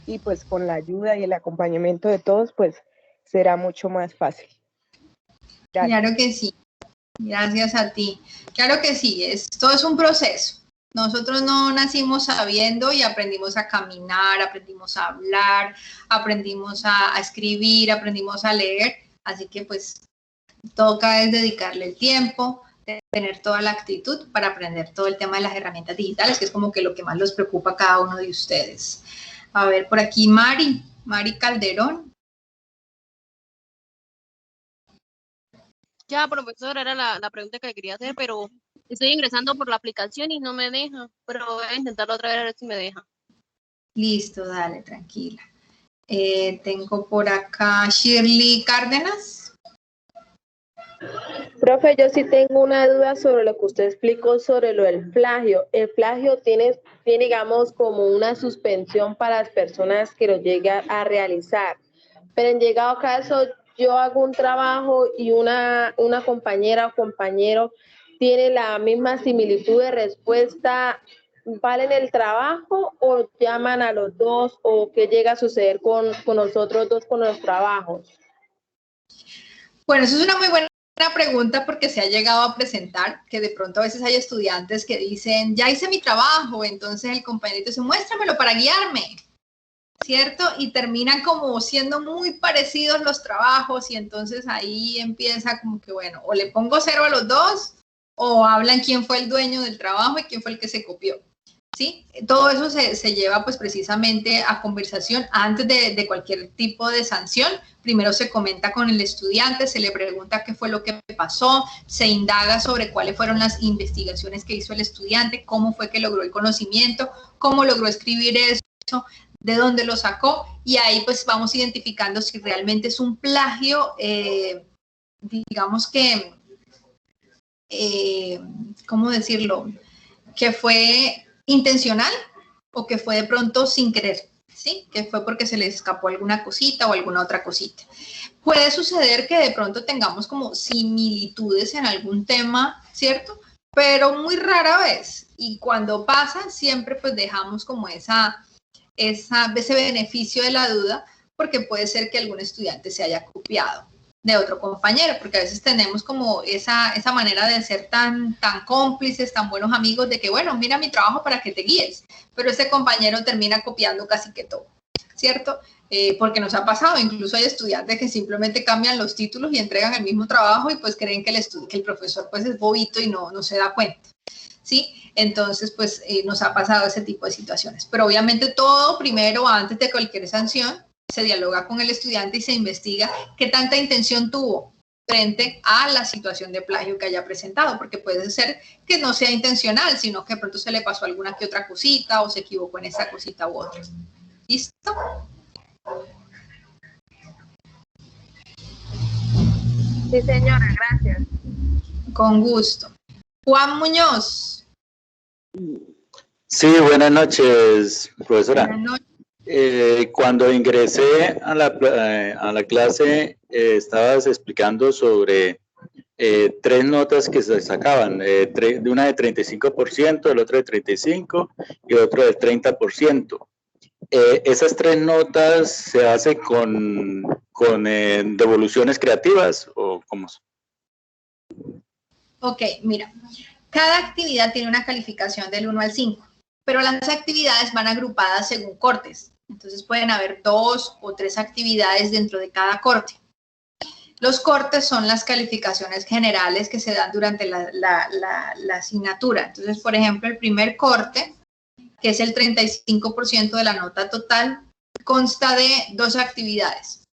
Y pues con la ayuda y el acompañamiento de todos, pues será mucho más fácil. Gracias. Claro que sí. Gracias a ti. Claro que sí, esto es un proceso. Nosotros no nacimos sabiendo y aprendimos a caminar, aprendimos a hablar, aprendimos a escribir, aprendimos a leer. Así que pues toca es dedicarle el tiempo, tener toda la actitud para aprender todo el tema de las herramientas digitales, que es como que lo que más los preocupa a cada uno de ustedes. A ver, por aquí Mari Calderón. Ya, profesor, era la pregunta que le quería hacer, pero estoy ingresando por la aplicación y no me deja, pero voy a intentarlo otra vez a ver si me deja. Listo, dale, tranquila. Tengo por acá Shirley Cárdenas. Profe, yo sí tengo una duda sobre lo que usted explicó sobre lo del plagio. El plagio tiene digamos, como una suspensión para las personas que lo lleguen a realizar. Pero en llegado caso, yo hago un trabajo y una compañera o compañero tiene la misma similitud de respuesta, ¿valen el trabajo o llaman a los dos, o qué llega a suceder con nosotros dos con los trabajos? Bueno, eso es una muy buena pregunta, porque se ha llegado a presentar que de pronto a veces hay estudiantes que dicen, ya hice mi trabajo, entonces el compañerito dice, muéstramelo para guiarme, ¿cierto? Y terminan como siendo muy parecidos los trabajos, y entonces ahí empieza como que, bueno, o le pongo 0 a los dos, o hablan quién fue el dueño del trabajo y quién fue el que se copió, ¿sí? Todo eso se lleva pues precisamente a conversación antes de cualquier tipo de sanción. Primero se comenta con el estudiante, se le pregunta qué fue lo que pasó, se indaga sobre cuáles fueron las investigaciones que hizo el estudiante, cómo fue que logró el conocimiento, cómo logró escribir eso, de dónde lo sacó, y ahí pues vamos identificando si realmente es un plagio, digamos que, ¿cómo decirlo? Que fue intencional o que fue de pronto sin querer, ¿sí? Que fue porque se le escapó alguna cosita o alguna otra cosita. Puede suceder que de pronto tengamos como similitudes en algún tema, ¿cierto? Pero muy rara vez, y cuando pasa siempre pues dejamos como ese beneficio de la duda, porque puede ser que algún estudiante se haya copiado de otro compañero, porque a veces tenemos como esa manera de ser tan cómplices, tan buenos amigos, de que, bueno, mira mi trabajo para que te guíes, pero ese compañero termina copiando casi que todo, ¿cierto? Porque nos ha pasado, incluso hay estudiantes que simplemente cambian los títulos y entregan el mismo trabajo, y pues creen que el profesor pues es bobito y no se da cuenta, ¿sí? Entonces, pues nos ha pasado ese tipo de situaciones. Pero obviamente todo primero, antes de cualquier sanción, se dialoga con el estudiante y se investiga qué tanta intención tuvo frente a la situación de plagio que haya presentado, porque puede ser que no sea intencional, sino que de pronto se le pasó alguna que otra cosita o se equivocó en esa cosita u otra. ¿Listo? Sí, señora, gracias. Con gusto. Juan Muñoz. Sí, buenas noches, profesora. Buenas noches. Cuando ingresé a la clase, estabas explicando sobre 3 notas que se sacaban, de una de 35%, el otro de 35% y otro de 30%. ¿Esas 3 notas se hacen con devoluciones creativas o cómo? Ok, mira, cada actividad tiene una calificación del 1 al 5, pero las actividades van agrupadas según cortes. Entonces pueden haber 2 o 3 actividades dentro de cada corte. Los cortes son las calificaciones generales que se dan durante la asignatura. Entonces, por ejemplo, el primer corte, que es el 35% de la nota total, consta de 2 actividades,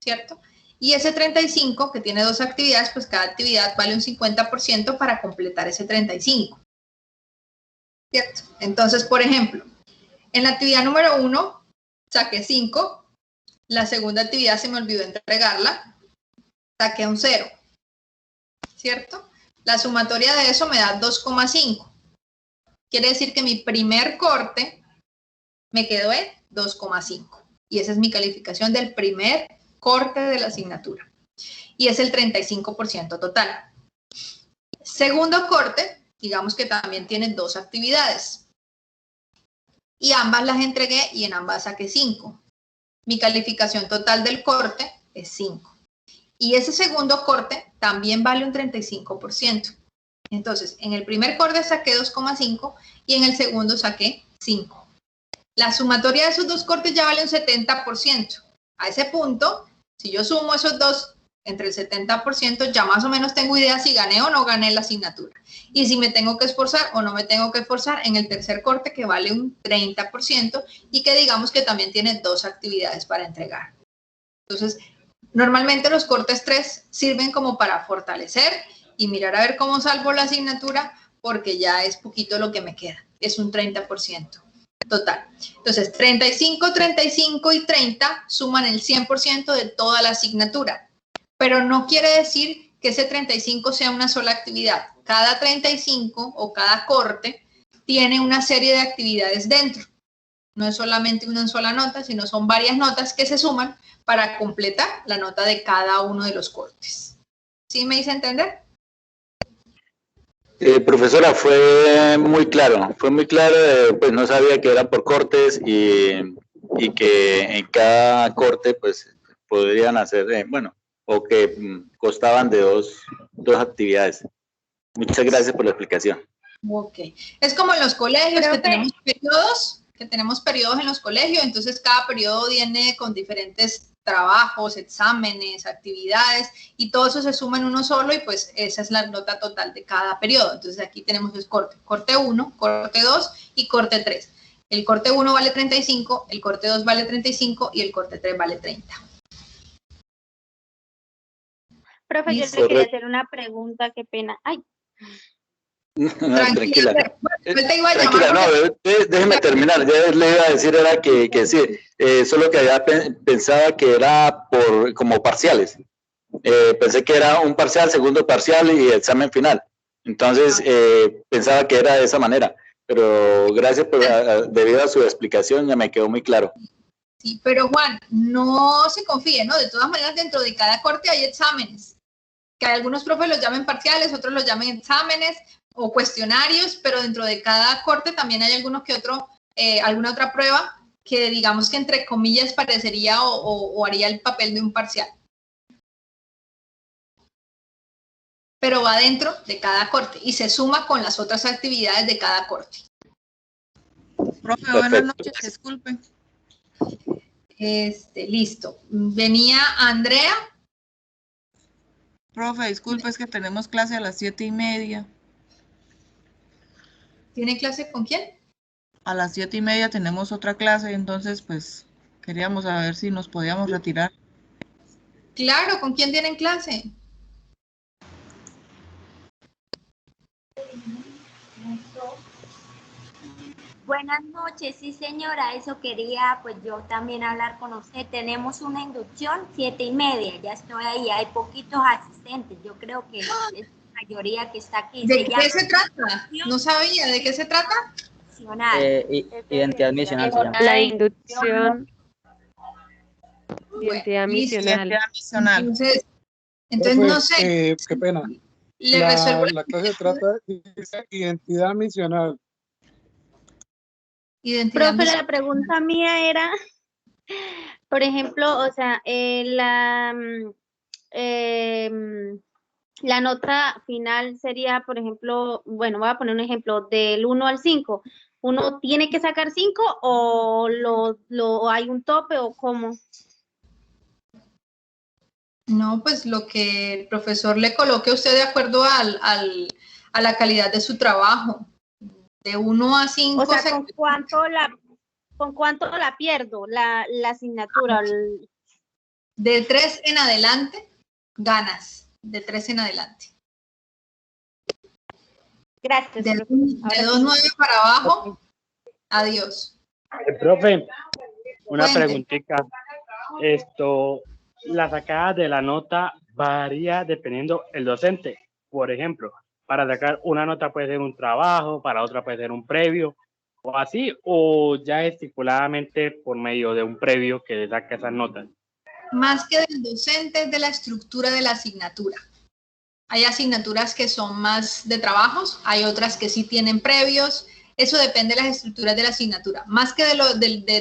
¿cierto? Y ese 35, que tiene 2 actividades, pues cada actividad vale un 50% para completar ese 35, ¿cierto? Entonces, por ejemplo, en la actividad número 1, saqué 5, la segunda actividad se me olvidó entregarla, saqué un 0, ¿cierto? La sumatoria de eso me da 2,5. Quiere decir que mi primer corte me quedó en 2,5. Y esa es mi calificación del primer corte de la asignatura. Y es el 35% total. Segundo corte, digamos que también tiene 2 actividades. Y ambas las entregué y en ambas saqué 5. Mi calificación total del corte es 5. Y ese segundo corte también vale un 35%. Entonces, en el primer corte saqué 2,5 y en el segundo saqué 5. La sumatoria de esos 2 cortes ya vale un 70%. A ese punto, si yo sumo esos 2 entre el 70%, ya más o menos tengo idea si gané o no gané la asignatura. Y si me tengo que esforzar o no me tengo que esforzar en el tercer corte, que vale un 30% y que digamos que también tiene 2 actividades para entregar. Entonces, normalmente los cortes 3 sirven como para fortalecer y mirar a ver cómo salvo la asignatura, porque ya es poquito lo que me queda, es un 30% total. Entonces, 35, 35 y 30 suman el 100% de toda la asignatura, pero no quiere decir que ese 35 sea una sola actividad. Cada 35 o cada corte tiene una serie de actividades dentro. No es solamente una sola nota, sino son varias notas que se suman para completar la nota de cada uno de los cortes. ¿Sí me hice entender? Profesora, fue muy claro, pues no sabía que era por cortes y que en cada corte pues podrían hacer, o que constaban de dos actividades. Muchas gracias por la explicación. Ok, es como en los colegios que tenemos periodos en los colegios, entonces cada periodo viene con diferentes trabajos, exámenes, actividades, y todo eso se suma en uno solo y pues esa es la nota total de cada periodo. Entonces aquí tenemos el corte 1, corte 2 y corte 3. El corte 1 vale 35, el corte 2 vale 35 y el corte 3 vale 30. Profe, yo le quería hacer una pregunta, qué pena. Ay. No, tranquila, déjeme terminar. Ya le iba a decir era que sí, solo que ya pensaba que era como parciales. Pensé que era un parcial, segundo parcial y examen final. Entonces pensaba que era de esa manera, pero gracias debido a su explicación ya me quedó muy claro. Sí, pero Juan, no se confíe, ¿no? De todas maneras, dentro de cada corte hay exámenes, que algunos profes los llamen parciales, otros los llamen exámenes o cuestionarios, pero dentro de cada corte también hay algunos que alguna otra prueba que digamos que entre comillas parecería o haría el papel de un parcial. Pero va dentro de cada corte y se suma con las otras actividades de cada corte. Profe, buenas noches, disculpe. Listo. Venía Andrea. Profe, disculpe, es que tenemos clase a las 7:30. ¿Tiene clase con quién? A las 7:30 tenemos otra clase, entonces pues queríamos saber si nos podíamos retirar. Claro, ¿con quién tienen clase? Buenas noches, sí señora, eso quería pues yo también hablar con usted. Tenemos una inducción 7:30, ya estoy ahí, hay poquitos asistentes, yo creo que es la mayoría que está aquí. ¿De qué se trata? No sabía, ¿de qué se trata? Identidad misional se llama. La inducción. Identidad misional. Entonces no sé. Qué pena. La clase trata de identidad misional. Profe, la pregunta mía era, por ejemplo, o sea, la nota final sería, por ejemplo, bueno, voy a poner un ejemplo, del 1 al 5. ¿Uno tiene que sacar 5 o hay un tope o cómo? No, pues lo que el profesor le coloque a usted de acuerdo a la calidad de su trabajo. De 1 a 5. O sea, ¿con cuánto la pierdo, la asignatura? De 3 en adelante, ganas. De 3 en adelante. Gracias. De 2.9 para abajo, adiós. Profe, una preguntita. La sacada de la nota varía dependiendo el docente. Por ejemplo, para sacar una nota puede ser un trabajo, para otra puede ser un previo, o así, o ya estipuladamente por medio de un previo que le saca esas notas. Más que del docente, es de la estructura de la asignatura. Hay asignaturas que son más de trabajos, hay otras que sí tienen previos. Eso depende de las estructuras de la asignatura. Más que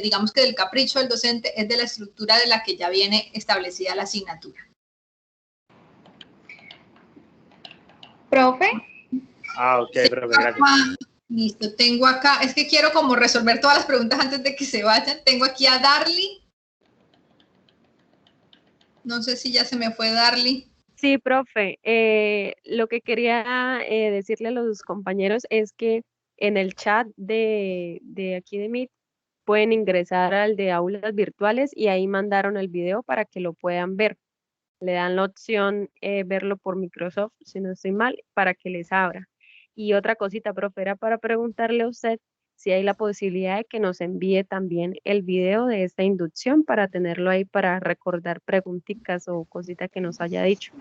digamos que del capricho del docente, es de la estructura de la que ya viene establecida la asignatura. ¿Profe? Ok, profe, gracias. Listo, tengo acá, es que quiero como resolver todas las preguntas antes de que se vayan. Tengo aquí a Darly. No sé si ya se me fue Darly. Sí, profe. Lo que quería decirle a los compañeros es que en el chat de aquí de Meet pueden ingresar al de aulas virtuales y ahí mandaron el video para que lo puedan ver. Le dan la opción verlo por Microsoft, si no estoy mal, para que les abra. Y otra cosita, profe, era para preguntarle a usted si hay la posibilidad de que nos envíe también el video de esta inducción para tenerlo ahí para recordar preguntitas o cositas que nos haya dicho.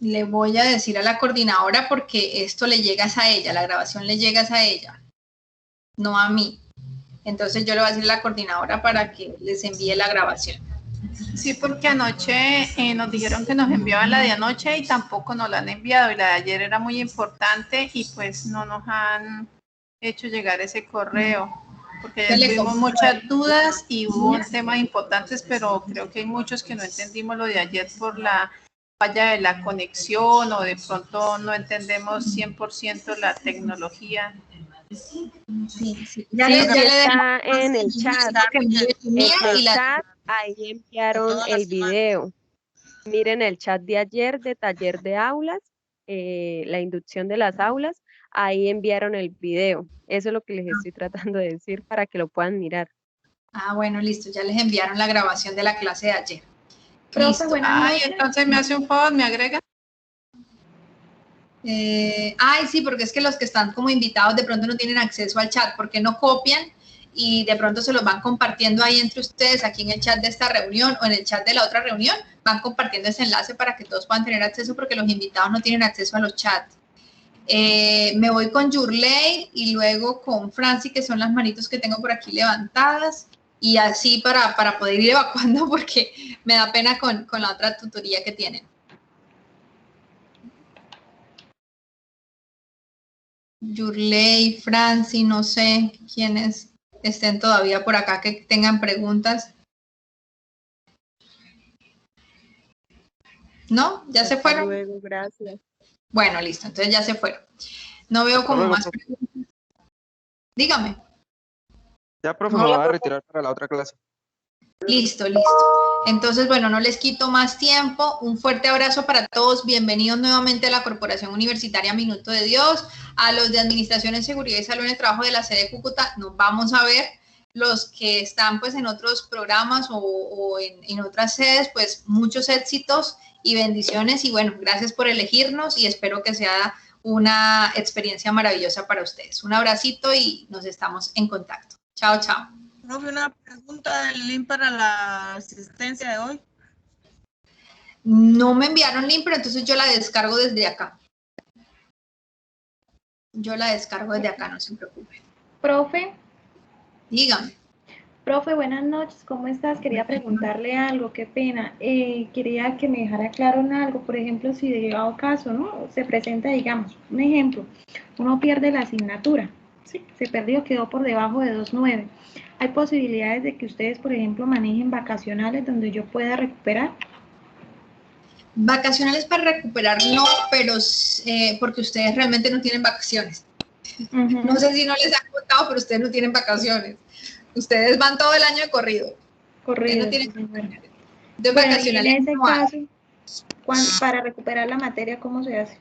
Le voy a decir a la coordinadora porque esto le llega a ella, la grabación le llega a ella, no a mí. Entonces yo le voy a decir a la coordinadora para que les envíe la grabación. Sí, porque anoche nos dijeron que nos enviaban la de anoche y tampoco nos la han enviado, y la de ayer era muy importante y pues no nos han hecho llegar ese correo, porque ya tuvimos muchas dudas y hubo temas importantes, pero creo que hay muchos que no entendimos lo de ayer por la falla de la conexión o de pronto no entendemos 100% la tecnología. Sí, ya está en el chat. Ahí enviaron el video. Miren el chat de ayer de taller de aulas, la inducción de las aulas, ahí enviaron el video. Eso es lo que les estoy tratando de decir para que lo puedan mirar. Ah, bueno, listo, ya les enviaron la grabación de la clase de ayer. Listo. Ay, entonces me hace un favor, me agrega. Sí, porque es que los que están como invitados de pronto no tienen acceso al chat, porque no copian y de pronto se los van compartiendo ahí entre ustedes, aquí en el chat de esta reunión o en el chat de la otra reunión, van compartiendo ese enlace para que todos puedan tener acceso, porque los invitados no tienen acceso a los chats. Me voy con Yurley y luego con Franci, que son las manitos que tengo por aquí levantadas, y así para poder ir evacuando porque me da pena con la otra tutoría que tienen. Yurley, Franci, no sé quiénes estén todavía por acá que tengan preguntas. ¿No? ¿Ya se fueron? Luego, gracias. Bueno, listo, entonces ya se fueron. No veo como más preguntas. Dígame. Ya, profe, me voy a retirar para la otra clase. Listo, listo. Entonces, bueno, no les quito más tiempo. Un fuerte abrazo para todos. Bienvenidos nuevamente a la Corporación Universitaria Minuto de Dios. A los de Administración en Seguridad y Salud en el Trabajo de la sede de Cúcuta, nos vamos a ver. Los que están pues en otros programas o en otras sedes, pues muchos éxitos y bendiciones. Y bueno, gracias por elegirnos y espero que sea una experiencia maravillosa para ustedes. Un abracito y nos estamos en contacto. Chao, chao. Profe, una pregunta del link para la asistencia de hoy. No me enviaron link, pero entonces yo la descargo desde acá. Yo la descargo desde acá, no se preocupe. Profe. Dígame. Profe, buenas noches, ¿cómo estás? Quería preguntarle algo, qué pena. Quería que me dejara claro en algo, por ejemplo, si de llegado caso, ¿no? Se presenta, digamos, un ejemplo, uno pierde la asignatura, ¿sí? Se perdió, quedó por debajo de 2.9. ¿Hay posibilidades de que ustedes, por ejemplo, manejen vacacionales donde yo pueda recuperar? Vacacionales para recuperar no, pero porque ustedes realmente no tienen vacaciones. No sé si no les han contado, pero ustedes no tienen vacaciones. Ustedes van todo el año de corrido. Corrido. No tienen vacacionales. Vacacionales. En ese caso, para recuperar la materia, ¿cómo se hace?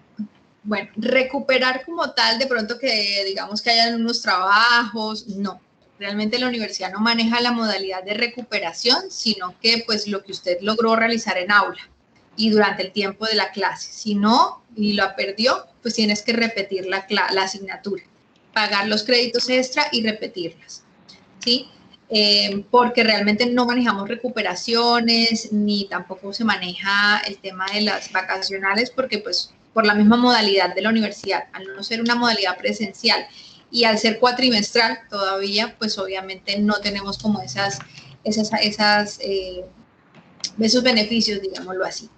Bueno, recuperar como tal, de pronto que digamos que hayan unos trabajos, no. Realmente la universidad no maneja la modalidad de recuperación, sino que pues lo que usted logró realizar en aula y durante el tiempo de la clase. Si no, y lo perdió, pues tienes que repetir la asignatura, pagar los créditos extra y repetirlas. ¿Sí? Porque realmente no manejamos recuperaciones, ni tampoco se maneja el tema de las vacacionales, porque pues por la misma modalidad de la universidad, al no ser una modalidad presencial y al ser cuatrimestral todavía, pues obviamente no tenemos como esos beneficios, digámoslo así.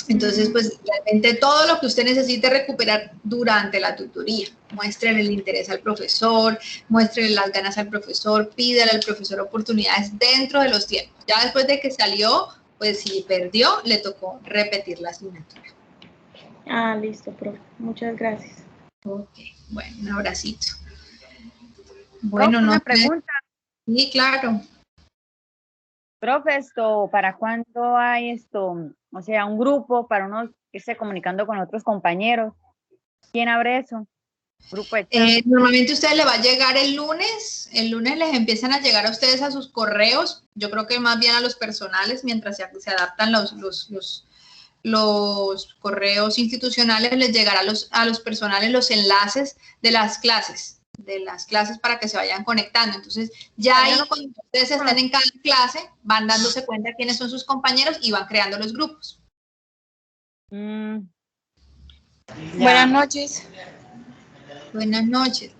Entonces, pues realmente todo lo que usted necesite recuperar durante la tutoría. Muéstrele el interés al profesor, muéstrele las ganas al profesor, pídale al profesor oportunidades dentro de los tiempos. Ya después de que salió, pues si perdió, le tocó repetir la asignatura. Ah, listo, profe. Muchas gracias. Ok, bueno, un abracito. Bueno, una pregunta. Sí, claro. Profe, ¿para cuándo hay o sea, un grupo para uno irse comunicando con otros compañeros? ¿Quién abre eso? Grupo de chat. Normalmente a ustedes les va a llegar el lunes les empiezan a llegar a ustedes a sus correos, yo creo que más bien a los personales, mientras se adaptan los correos institucionales, les llegará a los personales los enlaces de las clases para que se vayan conectando. Entonces, ya ahí cuando ustedes están en cada clase, van dándose cuenta quiénes son sus compañeros y van creando los grupos. Buenas noches. Buenas noches.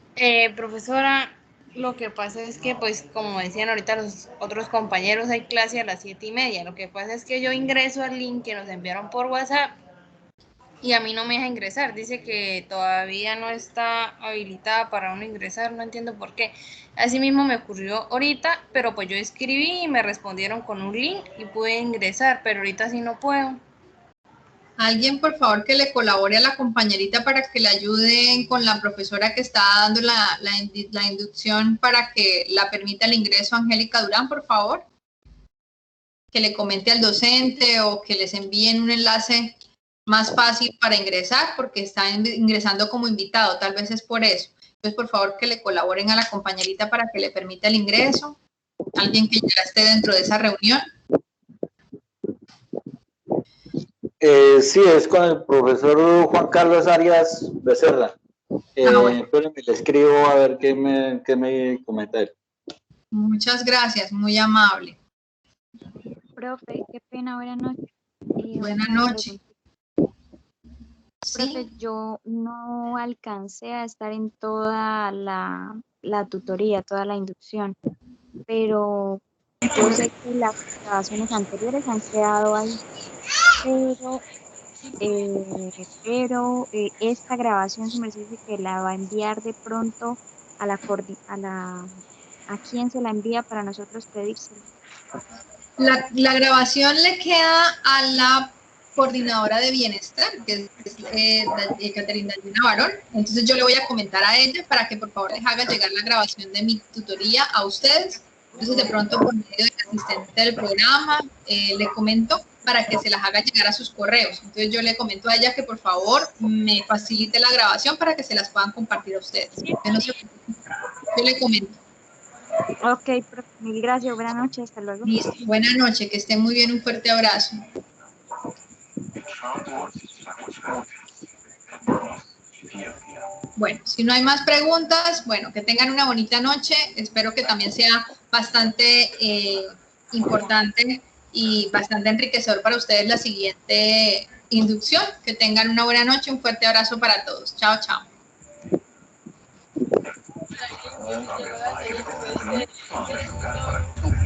Profesora, lo que pasa es que, pues, como decían ahorita los otros compañeros, hay clase a las 7:30. Lo que pasa es que yo ingreso al link que nos enviaron por WhatsApp y a mí no me deja ingresar. Dice que todavía no está habilitada para uno ingresar, no entiendo por qué. Así mismo me ocurrió ahorita, pero pues yo escribí y me respondieron con un link y pude ingresar, pero ahorita sí no puedo. Alguien, por favor, que le colabore a la compañerita para que le ayuden con la profesora que está dando la inducción para que la permita el ingreso, Angélica Durán, por favor. Que le comente al docente o que les envíen un enlace más fácil para ingresar, porque están ingresando como invitado, tal vez es por eso. Entonces, por favor, que le colaboren a la compañerita para que le permita el ingreso. Alguien que ya esté dentro de esa reunión. Sí, es con el profesor Juan Carlos Arias Becerra. Bueno. Pero le escribo a ver qué me comenta él. Muchas gracias, muy amable. Profe, qué pena, buenas noches. Buenas noches. Profe, yo no alcancé a estar en toda la tutoría, toda la inducción, pero yo sé que las grabaciones anteriores han quedado ahí, pero esta grabación se me dice que la va a enviar de pronto a quién se la envía para nosotros pedírsela. La grabación le queda a la coordinadora de bienestar, que es Caterina Barón. Entonces yo le voy a comentar a ella para que por favor les haga llegar la grabación de mi tutoría a ustedes. Entonces de pronto por medio del asistente del programa le comento para que se las haga llegar a sus correos. Entonces yo le comento a ella que por favor me facilite la grabación para que se las puedan compartir a ustedes. Yo le comento. Ok, profe, mil gracias, buenas noches, hasta luego. Listo, buenas noches, que estén muy bien, un fuerte abrazo. Bueno, si no hay más preguntas, bueno, que tengan una bonita noche. Espero que también sea bastante importante y bastante enriquecedor para ustedes la siguiente inducción. Que tengan una buena noche. Un fuerte abrazo para todos. Chao, chao. Para